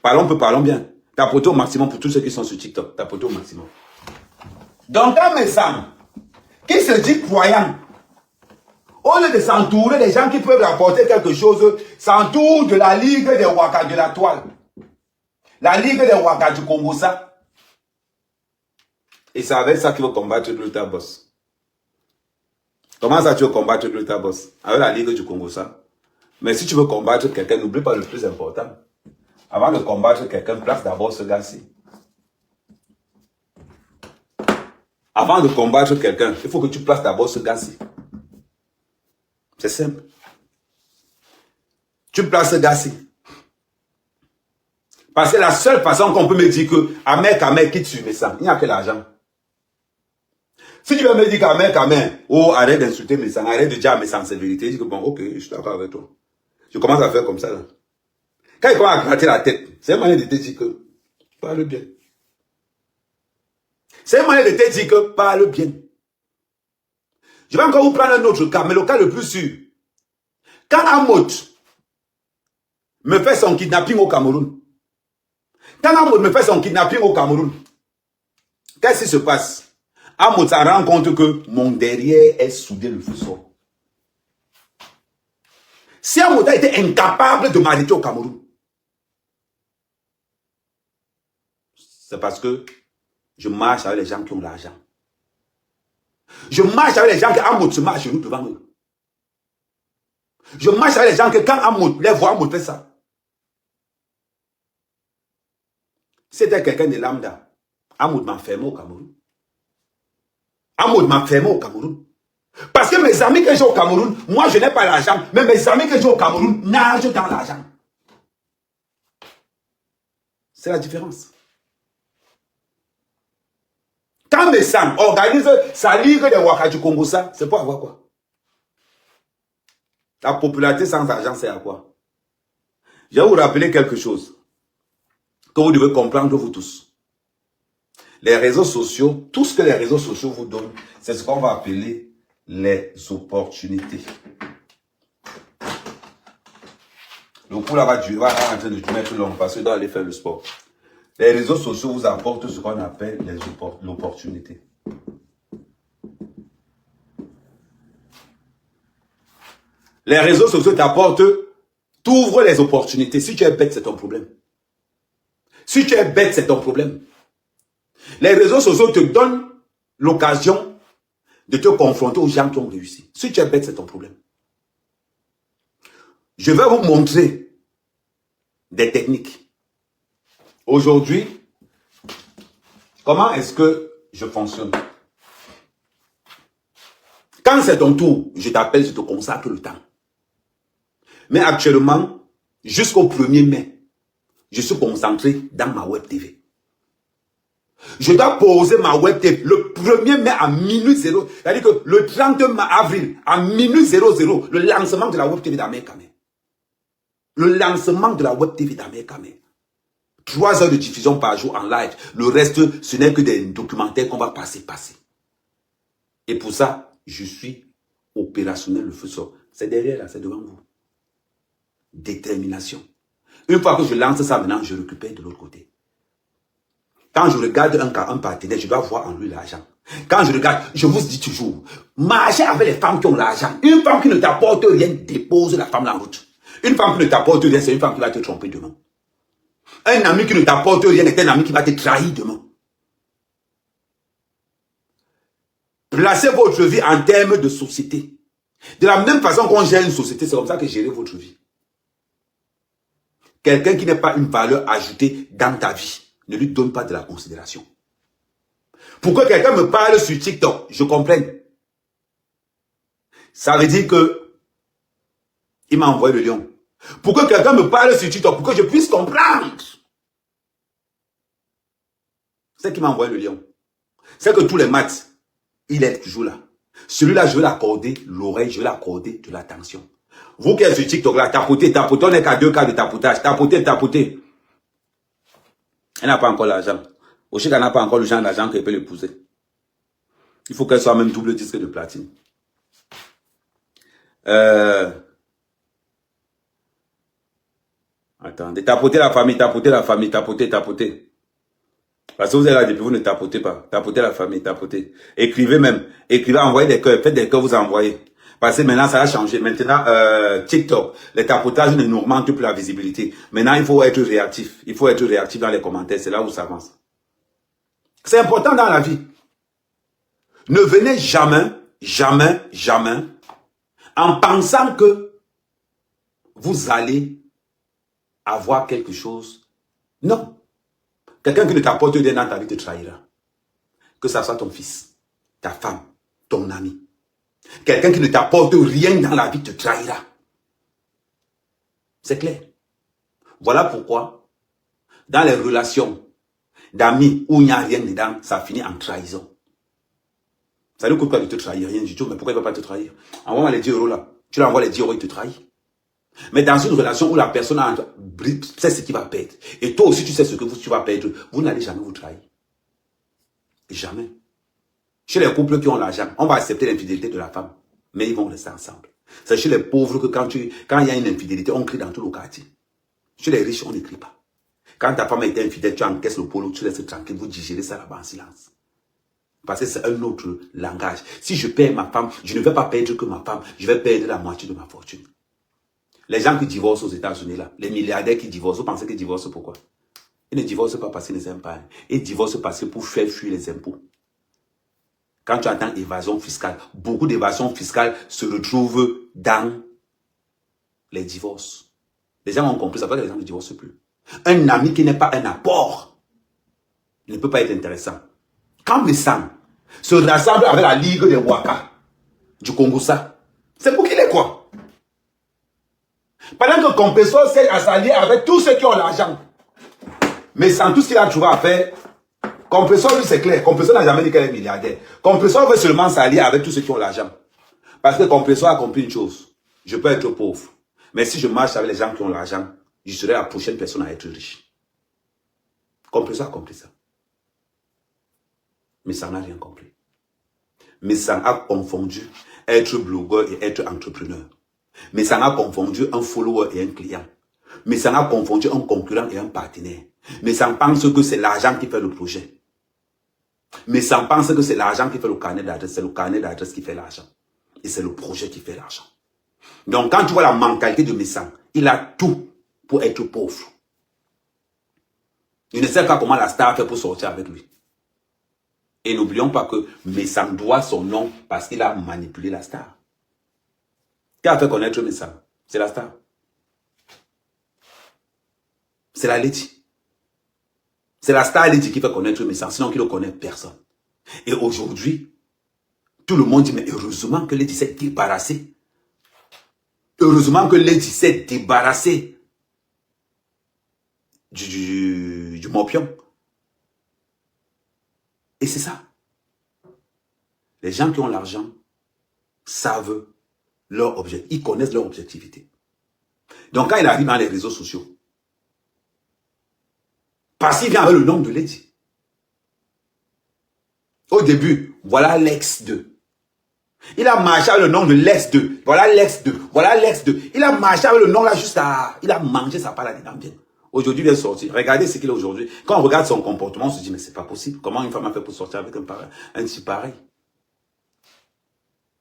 Parlons bien. Tapoter au maximum pour tous ceux qui sont sur TikTok. Tapoter au maximum. Donc, quand mes femmes, qui se dit croyants, au lieu de s'entourer des gens qui peuvent apporter quelque chose, s'entourent de la Ligue des Waka de la toile. La Ligue des Waka du Congo, ça. Et c'est avec ça qu'ils vont combattre l'Ultra Boss. Comment ça tu veux combattre l'Ultra Boss? Avec la Ligue du Congo, ça. Mais si tu veux combattre quelqu'un, n'oublie pas le plus important. Avant de combattre quelqu'un, place d'abord ce gars-ci. Avant de combattre quelqu'un, il faut que tu places d'abord ce gars-ci. C'est simple. Tu places ce gars-ci. Parce que la seule façon qu'on peut me dire que Amen, quitte sur mes sangs, il n'y a que l'argent. Si tu veux me dire qu'Amen, oh, arrête d'insulter mes sangs, arrête de dire à mes sangs, c'est vérité, je dis que bon, ok, je suis d'accord avec toi. Je commence à faire comme ça, là. Quand il commence à gratter la tête, c'est un moyen de te dire que parle bien. C'est un moyen de te dire que parle bien. Je vais encore vous prendre un autre cas, mais le cas le plus sûr. Quand Amot me fait son kidnapping au Cameroun, qu'est-ce qui se passe? Amot se rend compte que mon derrière est soudé le feu sort. Si Amot a été incapable de m'arrêter au Cameroun, c'est parce que je marche avec les gens qui ont l'argent. Je marche avec les gens qui Amot se marche genoux devant eux. Je marche avec les gens que quand Amot les voit, Amot fait ça. C'était quelqu'un de lambda. Amot m'a fermé au Cameroun. Parce que mes amis que j'ai au Cameroun, moi je n'ai pas l'argent, mais mes amis que j'ai au Cameroun nagent dans l'argent. C'est la différence. Quand mes Sam organise sa ligue de Waka du Congo, ça, c'est pour avoir quoi? La popularité sans argent, c'est à quoi? Je vais vous rappeler quelque chose que vous devez comprendre, vous tous. Les réseaux sociaux, tout ce que les réseaux sociaux vous donnent, c'est ce qu'on va appeler les opportunités. Le coup là va en train de mettre long parce que doit aller faire le sport. Les réseaux sociaux vous apportent ce qu'on appelle l'opportunité. Les réseaux sociaux t'apportent, t'ouvrent les opportunités. Si tu es bête, c'est ton problème. Si tu es bête, c'est ton problème. Les réseaux sociaux te donnent l'occasion de te confronter aux gens qui ont réussi. Si tu es bête, c'est ton problème. Je vais vous montrer des techniques. Aujourd'hui, comment est-ce que je fonctionne? Quand c'est ton tour, je t'appelle, je te consacre le temps. Mais actuellement, jusqu'au 1er mai, je suis concentré dans ma web TV. Je dois poser ma web TV le 1er mai à minuit 0. C'est-à-dire que le 30 avril à minuit 00, le lancement de la web TV d'Ahmed Kamé. Le lancement de la web TV d'Ahmed Kamé. 3 heures de diffusion par jour en live. Le reste, ce n'est que des documentaires qu'on va passer. Et pour ça, je suis opérationnel, le feu sort. C'est derrière là, c'est devant vous. Détermination. Une fois que je lance ça, maintenant, je récupère de l'autre côté. Quand je regarde un partenaire, je dois voir en lui l'argent. Quand je regarde, je vous dis toujours, marchez avec les femmes qui ont l'argent. Une femme qui ne t'apporte rien, dépose la femme en route. Une femme qui ne t'apporte rien, c'est une femme qui va te tromper demain. Un ami qui ne t'apporte rien est un ami qui va te trahir demain. Placez votre vie en termes de société. De la même façon qu'on gère une société, c'est comme ça que gérez votre vie. Quelqu'un qui n'est pas une valeur ajoutée dans ta vie, ne lui donne pas de la considération. Pour que quelqu'un me parle sur TikTok, je comprenne. Ça veut dire que il m'a envoyé le lion. Pour que quelqu'un me parle sur TikTok, pour que je puisse comprendre. C'est qui m'a envoyé le lion. C'est que tous les maths, il est toujours là. Celui-là, je vais l'accorder l'oreille, je vais l'accorder de l'attention. Vous qui êtes sur TikTok là, tapotez, on n'est qu'à 2 cas de tapotage. Tapotez. Elle n'a pas encore l'argent. Aussi qu'elle n'a pas encore le genre d'argent qu'elle peut l'épouser. Il faut qu'elle soit même double disque de platine. Attendez, tapotez la famille. Parce que vous êtes là depuis, vous ne tapotez pas. Tapotez la famille, tapotez. Écrivez même. Écrivez, envoyez des cœurs. Faites des cœurs, vous envoyez. Parce que maintenant, ça a changé. Maintenant, TikTok, les tapotages ne nous augmentent plus la visibilité. Maintenant, il faut être réactif. Il faut être réactif dans les commentaires. C'est là où ça avance. C'est important dans la vie. Ne venez jamais, en pensant que vous allez avoir quelque chose. Non. Quelqu'un qui ne t'apporte rien dans ta vie te trahira. Que ça soit ton fils, ta femme, ton ami. Quelqu'un qui ne t'apporte rien dans la vie te trahira. C'est clair. Voilà pourquoi, dans les relations d'amis où il n'y a rien dedans, ça finit en trahison. Ça ne coûte pas de te trahir, rien du tout, mais pourquoi il ne va pas te trahir? Envoie-moi les 10 € là. Tu lui envoies les 10 €, il te trahit. Mais dans une relation où la personne sait ce qu'il va perdre, et toi aussi tu sais ce que tu vas perdre, vous n'allez jamais vous trahir. Jamais. Chez les couples qui ont l'argent, on va accepter l'infidélité de la femme, mais ils vont rester ensemble. C'est chez les pauvres que quand il y a une infidélité, on crie dans tout le quartier. Chez les riches, on n'écrit pas. Quand ta femme a été infidèle, tu encaisses le polo, tu laisses tranquille, vous digérez ça là-bas en silence. Parce que c'est un autre langage. Si je perds ma femme, je ne vais pas perdre que ma femme, je vais perdre la moitié de ma fortune. Les gens qui divorcent aux États-Unis là, les milliardaires qui divorcent, vous pensez qu'ils divorcent pourquoi? Ils ne divorcent pas parce qu'ils ne s'aiment pas. Ils divorcent parce que pour faire fuir les impôts. Quand tu entends évasion fiscale, beaucoup d'évasion fiscale se retrouvent dans les divorces. Les gens ont compris, ça veut dire que les gens ne divorcent plus. Un ami qui n'est pas un apport ne peut pas être intéressant. Quand mes sangs se rassemblent avec la Ligue des Waka, du Congo ça. C'est pour qu'il est quoi? Pendant que Compressor sait à s'allier avec tous ceux qui ont l'argent. Mais sans tout ce qu'il a trouvé à faire, Compressor, lui, c'est clair. Compressor n'a jamais dit qu'elle est milliardaire. Compressor veut seulement s'allier avec tous ceux qui ont l'argent. Parce que Compressor a compris une chose. Je peux être pauvre. Mais si je marche avec les gens qui ont l'argent, je serai la prochaine personne à être riche. Compressor a compris ça. Mais ça n'a rien compris. Mais ça a confondu être blogueur et être entrepreneur. Mais ça a confondu un follower et un client. Mais ça a confondu un concurrent et un partenaire. Mais ça pense que c'est l'argent qui fait le projet. Mais ça pense que c'est l'argent qui fait le carnet d'adresse. C'est le carnet d'adresse qui fait l'argent. Et c'est le projet qui fait l'argent. Donc quand tu vois la mentalité de Messang, il a tout pour être pauvre. Il ne sait pas comment la star fait pour sortir avec lui. Et n'oublions pas que Messang doit son nom parce qu'il a manipulé la star. Qui a fait connaître Messang? C'est la star. C'est la Lady. C'est la star Lady qui fait connaître Messang, sinon qui ne connaît personne. Et aujourd'hui, tout le monde dit, mais heureusement que Lady s'est débarrassée. Heureusement que Lady s'est débarrassée du morpion. Et c'est ça. Les gens qui ont l'argent savent leur objectif. Ils connaissent leur objectivité. Donc quand il arrive dans les réseaux sociaux, parce qu'il vient avec le nom de Lady. Au début, voilà l'ex 2. Il a marché avec le nom de l'ex 2. Voilà l'ex 2. Voilà l'ex 2. Il a marché avec le nom là juste à... Il a mangé sa part là-dedans bien. Aujourd'hui, il est sorti. Regardez ce qu'il est aujourd'hui. Quand on regarde son comportement, on se dit, mais c'est pas possible. Comment une femme a fait pour sortir avec un type pareil?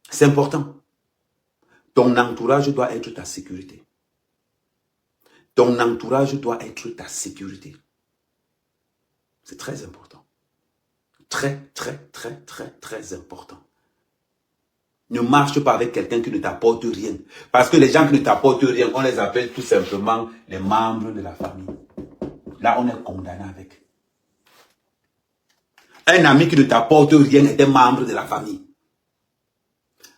C'est important. Ton entourage doit être ta sécurité. Ton entourage doit être ta sécurité. C'est très important. Très, très, très, très, très important. Ne marche pas avec quelqu'un qui ne t'apporte rien. Parce que les gens qui ne t'apportent rien, on les appelle tout simplement les membres de la famille. Là, on est condamné avec. Un ami qui ne t'apporte rien est un membre de la famille.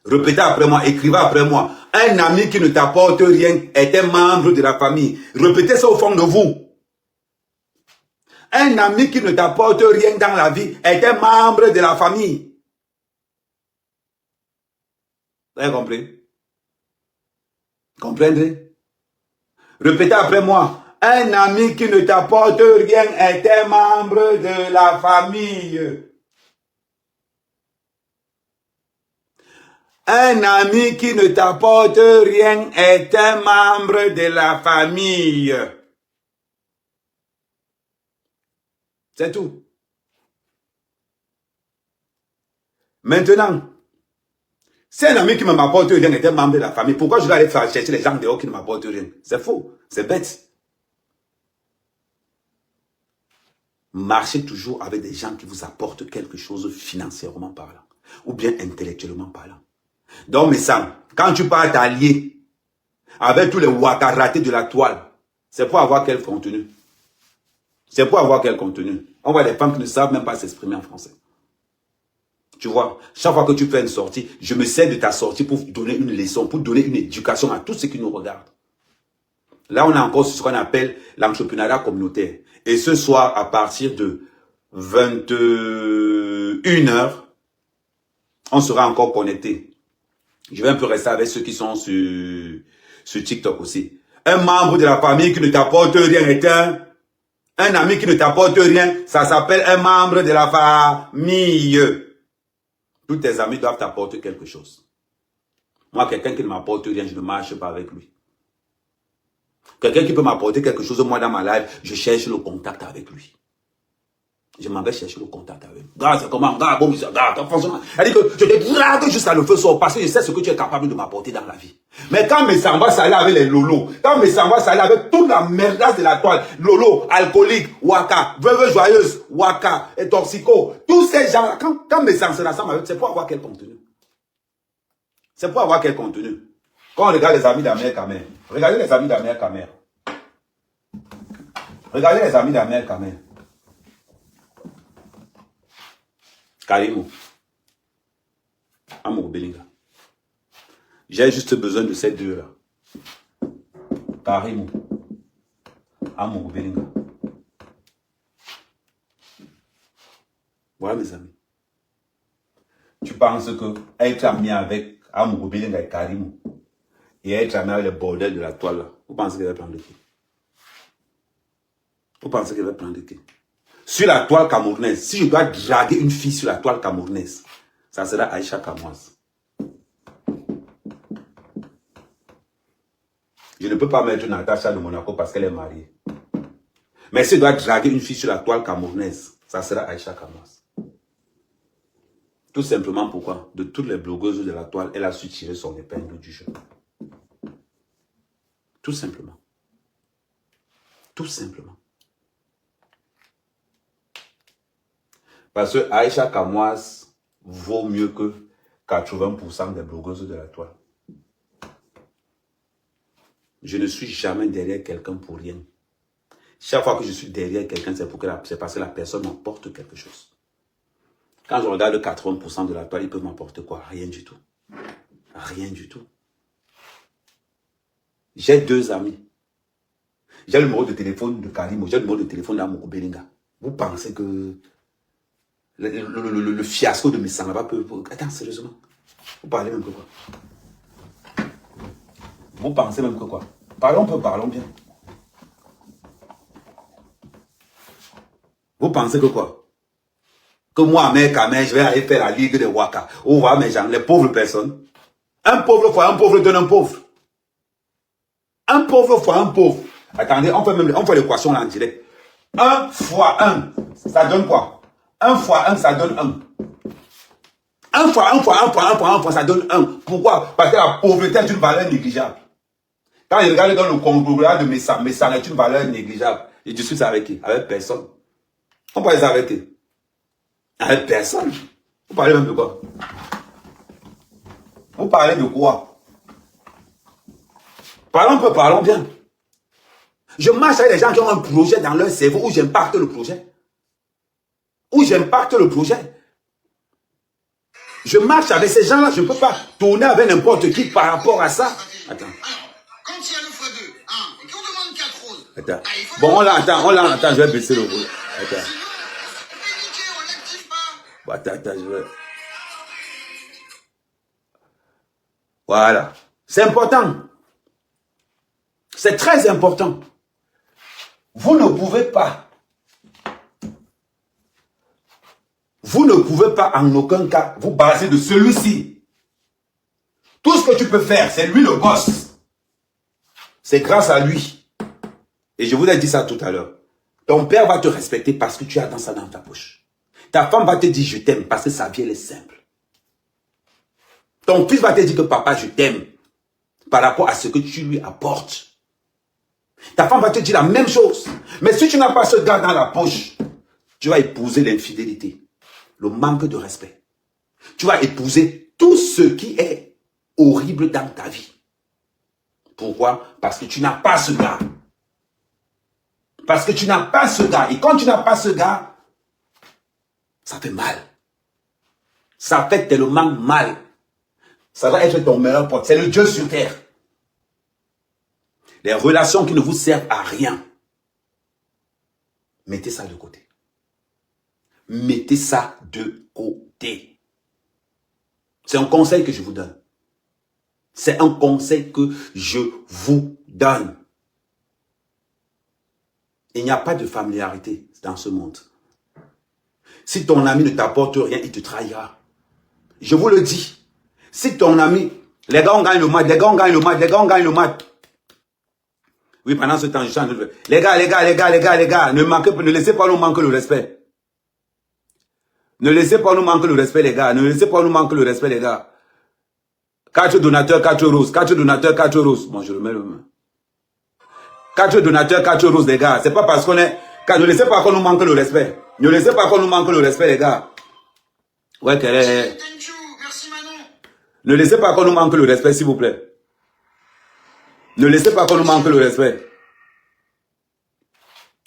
Répétez après moi, écrivez après moi. Un ami qui ne t'apporte rien est un membre de la famille. Répétez ça au fond de vous. Un ami qui ne t'apporte rien dans la vie est un membre de la famille. Vous avez compris? Comprendrez? Répétez après moi. Un ami qui ne t'apporte rien est un membre de la famille. Un ami qui ne t'apporte rien est un membre de la famille. C'est tout. Maintenant, si un ami qui ne m'apporte rien est un membre de la famille, pourquoi je dois aller faire chercher les gens dehors qui ne m'apportent rien? C'est faux, c'est bête. Marchez toujours avec des gens qui vous apportent quelque chose financièrement parlant, ou bien intellectuellement parlant. Donc, Messang, quand tu pars t'allier avec tous les wakaratés de la toile, c'est pour avoir quel contenu? C'est pour avoir quel contenu? On voit des femmes qui ne savent même pas s'exprimer en français. Tu vois, chaque fois que tu fais une sortie, je me sers de ta sortie pour donner une leçon, pour donner une éducation à tous ceux qui nous regardent. Là, on est encore sur ce qu'on appelle l'entrepreneuriat communautaire. Et ce soir, à partir de 21h, on sera encore connecté. Je vais un peu rester avec ceux qui sont sur TikTok aussi. Un membre de la famille qui ne t'apporte rien est un ami qui ne t'apporte rien, ça s'appelle un membre de la famille. Tous tes amis doivent t'apporter quelque chose. Moi, quelqu'un qui ne m'apporte rien, je ne marche pas avec lui. Quelqu'un qui peut m'apporter quelque chose, moi, dans ma life, je cherche le contact avec lui. Je m'en vais chercher le contact avec lui. Regarde, c'est comment, regarde, bon, regarde, franchement. Elle dit que je te drague jusqu'à le feu sort parce que je sais ce que tu es capable de m'apporter dans la vie. Mais quand Messang va s'aller avec les lolos, quand Messang va s'aller avec toute la merdasse de la toile, lolo, alcoolique, waka, veuve joyeuse, waka, et toxico, tous ces gens-là, quand Messang se rassemble avec, c'est pour avoir quel contenu? C'est pour avoir quel contenu? Quand on regarde les amis d'Amérique Camer, regardez les amis d'Amérique Camer. Regardez les amis d'Amérique Camer. Karimou. Amour Belinga. J'ai juste besoin de ces deux-là. Karimou. Amour Belinga. Voilà mes amis. Tu penses que être ami avec Amour Belinga et Karimou et être ami avec le bordel de la toile là, vous pensez qu'elle va prendre qui? Vous pensez qu'elle va prendre qui? Sur la toile camerounaise, si je dois draguer une fille sur la toile camerounaise, ça sera Aïcha Kamoise. Je ne peux pas mettre Natacha de Monaco parce qu'elle est mariée. Mais si je dois draguer une fille sur la toile camerounaise, ça sera Aïcha Kamoise. Tout simplement pourquoi? De toutes les blogueuses de la toile, elle a su tirer son épingle du jeu. Tout simplement. Tout simplement. Parce que Aïcha Kamoise vaut mieux que 80% des blogueuses de la toile. Je ne suis jamais derrière quelqu'un pour rien. Chaque fois que je suis derrière quelqu'un, c'est parce que la personne m'apporte quelque chose. Quand je regarde 80% de la toile, ils peuvent m'apporter quoi? Rien du tout. Rien du tout. J'ai deux amis. J'ai le numéro de téléphone de Karimo, j'ai le numéro de téléphone d'Amour Belinga. Vous pensez que le fiasco de Missanaba peut... Attends, sérieusement. Vous parlez même que quoi? Vous pensez même que quoi? Parlons peu, parlons bien. Vous pensez que quoi? Que moi, mec, je vais aller faire la ligue de Waka. Où va mes gens, les pauvres personnes. Un pauvre fois un pauvre donne un pauvre. Un pauvre fois un pauvre. Attendez, on fait l'équation là en direct. 1 fois 1, ça donne quoi? 1 fois 1, ça donne 1. 1 fois 1 fois 1 fois 1 fois 1 fois, ça donne 1. Pourquoi? Parce que la pauvreté est une valeur négligeable. Quand je regarde dans le conglomérat de Messang est une valeur négligeable. Et je suis avec qui? Avec personne. On peut les arrêter. Avec personne. Vous parlez même de quoi? Vous parlez de quoi? Parlons peu, parlons bien. Je marche avec des gens qui ont un projet dans leur cerveau où j'impacte le projet. Où j'impacte le projet. Je marche avec ces gens-là, je ne peux pas tourner avec n'importe qui par rapport à ça. Attends. Alors, quand il y a le x2, 1, et qu'on demande 4 roses. Attends. Bon, attends, je vais baisser le volume. Attends. Sinon, on peut niquer, on l'active pas. Bon, attends, je vais... Voilà. C'est important. C'est très important. Vous ne pouvez pas en aucun cas vous baser de celui-ci. Tout ce que tu peux faire, c'est lui le boss. C'est grâce à lui. Et je vous ai dit ça tout à l'heure. Ton père va te respecter parce que tu as dans ça dans ta poche. Ta femme va te dire je t'aime parce que sa vie elle est simple. Ton fils va te dire que papa je t'aime par rapport à ce que tu lui apportes. Ta femme va te dire la même chose. Mais si tu n'as pas ce gars dans la poche, tu vas épouser l'infidélité, le manque de respect. Tu vas épouser tout ce qui est horrible dans ta vie. Pourquoi? Parce que tu n'as pas ce gars. Parce que tu n'as pas ce gars. Et quand tu n'as pas ce gars, ça fait mal. Ça fait tellement mal. Ça va être ton meilleur pote. C'est le Dieu sur terre. Les relations qui ne vous servent à rien. Mettez ça de côté. Mettez ça de côté. C'est un conseil que je vous donne. C'est un conseil que je vous donne. Il n'y a pas de familiarité dans ce monde. Si ton ami ne t'apporte rien, il te trahira. Je vous le dis. Si ton ami... Les gars, on gagne le match. Les gars, on gagne le match. Les gars, on gagne le match. Oui, pendant ce temps, je suis en train de... Les gars, ne laissez pas nous manquer le respect. Ne laissez pas nous manquer le respect, les gars. Ne laissez pas nous manquer le respect, les gars. 4 donateurs, 4 roses. 4 donateurs, 4 roses. Bon, je remets le main. 4 donateurs, 4 roses, les gars. C'est pas parce qu'on est... Ne laissez pas qu'on nous manque le respect. Ne laissez pas qu'on nous manque le respect, les gars. Ouais, quelle est... Merci Manon. Ne laissez pas qu'on nous manque le respect, s'il vous plaît. Ne laissez pas qu'on nous manque le respect.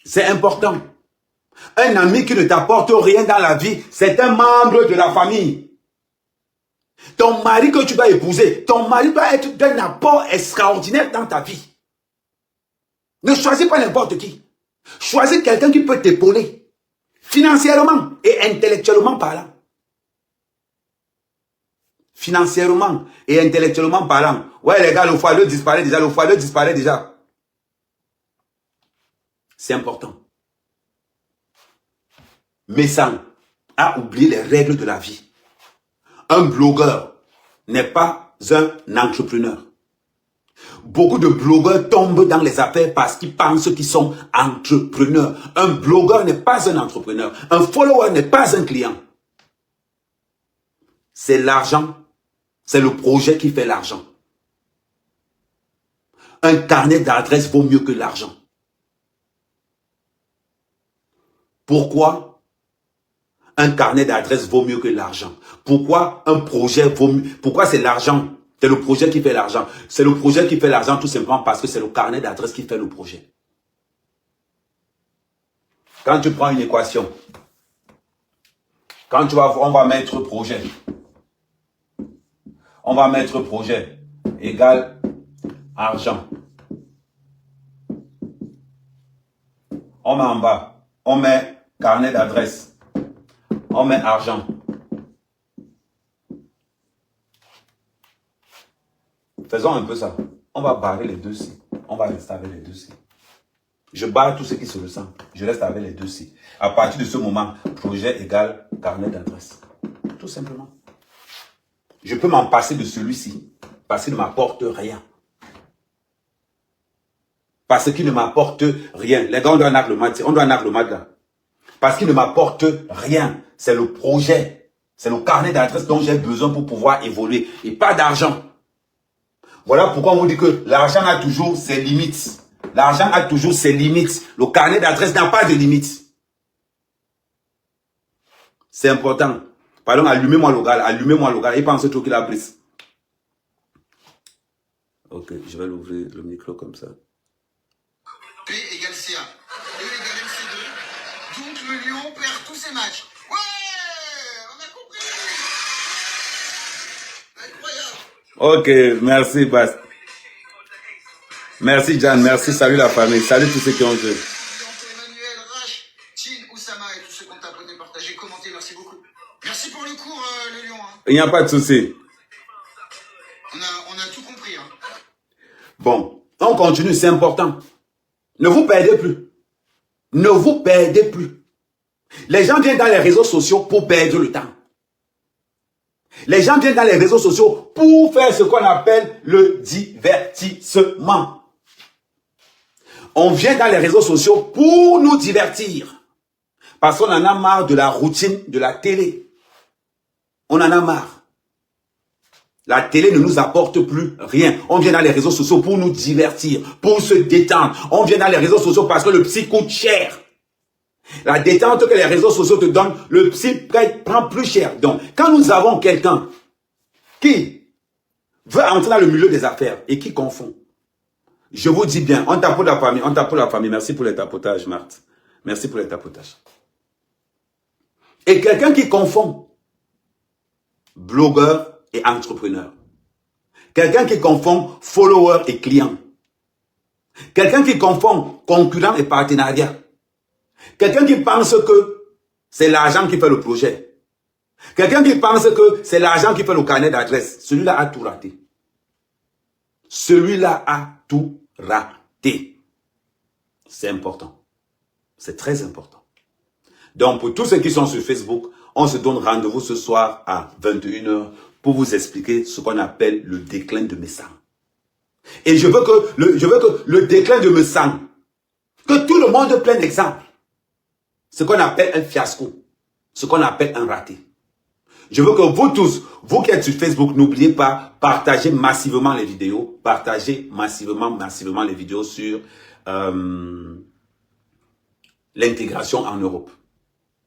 C'est important. Un ami qui ne t'apporte rien dans la vie, c'est un membre de la famille. Ton mari que tu vas épouser, ton mari doit être d'un apport extraordinaire dans ta vie. Ne choisis pas n'importe qui. Choisis quelqu'un qui peut t'épauler, financièrement et intellectuellement parlant. Financièrement et intellectuellement parlant. Ouais, les gars, le foyer disparaît déjà, le foyer disparaît déjà. C'est important. Messang a oublié les règles de la vie. Un blogueur n'est pas un entrepreneur. Beaucoup de blogueurs tombent dans les affaires parce qu'ils pensent qu'ils sont entrepreneurs. Un blogueur n'est pas un entrepreneur. Un follower n'est pas un client. C'est l'argent. C'est le projet qui fait l'argent. Un carnet d'adresses vaut mieux que l'argent. Pourquoi un carnet d'adresses vaut mieux que l'argent? Pourquoi un projet vaut mieux? Pourquoi c'est l'argent? C'est le projet qui fait l'argent. C'est le projet qui fait l'argent tout simplement parce que c'est le carnet d'adresses qui fait le projet. Quand tu prends une équation, quand tu vas, on va mettre projet. On va mettre projet égale argent. On met en bas, on met carnet d'adresse. On met argent. Faisons un peu ça. On va barrer les deux C. On va rester avec les deux C. Je barre tout ce qui se ressent. Je reste avec les deux C. À partir de ce moment, projet égale carnet d'adresse. Tout simplement. Je peux m'en passer de celui-ci parce qu'il ne m'apporte rien. Parce qu'il ne m'apporte rien. Les gars, on doit naître le mat. On doit naître le mat là. Parce qu'il ne m'apporte rien. C'est le projet. C'est le carnet d'adresse dont j'ai besoin pour pouvoir évoluer. Et pas d'argent. Voilà pourquoi on vous dit que l'argent a toujours ses limites. L'argent a toujours ses limites. Le carnet d'adresse n'a pas de limites. C'est important. Pardon, allumez-moi le gars. Allumez-moi le gars. Il pense trop qu'il a pris. Ok, je vais l'ouvrir le micro comme ça. P égale CA. E égale MC2. Donc le Lion perd tous ses matchs. Ouais, on a compris. Incroyable. Ok, merci Bast. Merci Jan, merci, salut la famille, salut tous ceux qui ont joué. Emmanuel, Rach, Tin, Oussama et tous ceux qui ont abonné, partagé, commenté, merci beaucoup. Merci pour le cours, le Lion. Hein. Il n'y a pas de souci. On a tout compris. Hein. Bon, on continue, c'est important. Ne vous perdez plus. Ne vous perdez plus. Les gens viennent dans les réseaux sociaux pour perdre le temps. Les gens viennent dans les réseaux sociaux pour faire ce qu'on appelle le divertissement. On vient dans les réseaux sociaux pour nous divertir. Parce qu'on en a marre de la routine de la télé. On en a marre. La télé ne nous apporte plus rien. On vient dans les réseaux sociaux pour nous divertir, pour se détendre. On vient dans les réseaux sociaux parce que le psy coûte cher. La détente que les réseaux sociaux te donnent, le psy prend plus cher. Donc, quand nous avons quelqu'un qui veut entrer dans le milieu des affaires et qui confond, je vous dis bien, on tapote la famille, on tapote la famille. Merci pour les tapotages, Marthe. Merci pour les tapotages. Et quelqu'un qui confond blogueur et entrepreneur. Quelqu'un qui confond follower et client. Quelqu'un qui confond concurrent et partenariat. Quelqu'un qui pense que c'est l'argent qui fait le projet. Quelqu'un qui pense que c'est l'argent qui fait le carnet d'adresse. Celui-là a tout raté. Celui-là a tout raté. C'est important. C'est très important. Donc, pour tous ceux qui sont sur Facebook, on se donne rendez-vous ce soir à 21 h pour vous expliquer ce qu'on appelle le déclin de Messang. Et je veux que le déclin de Messang, que tout le monde prenne exemple. Ce qu'on appelle un fiasco. Ce qu'on appelle un raté. Je veux que vous tous, vous qui êtes sur Facebook, n'oubliez pas, partagez massivement les vidéos. Partagez massivement les vidéos sur l'intégration en Europe.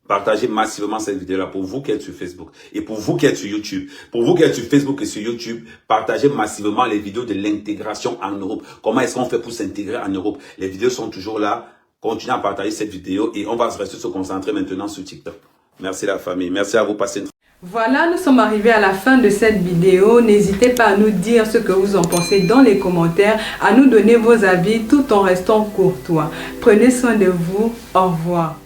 Partagez massivement cette vidéo-là pour vous qui êtes sur Facebook et pour vous qui êtes sur YouTube. Pour vous qui êtes sur Facebook et sur YouTube, partagez massivement les vidéos de l'intégration en Europe. Comment est-ce qu'on fait pour s'intégrer en Europe? Les vidéos sont toujours là. Continuez à partager cette vidéo et on va rester se concentrer maintenant sur TikTok. Merci la famille. Merci à vous. Passez une Voilà, nous sommes arrivés à la fin de cette vidéo. N'hésitez pas à nous dire ce que vous en pensez dans les commentaires, à nous donner vos avis tout en restant courtois. Prenez soin de vous. Au revoir.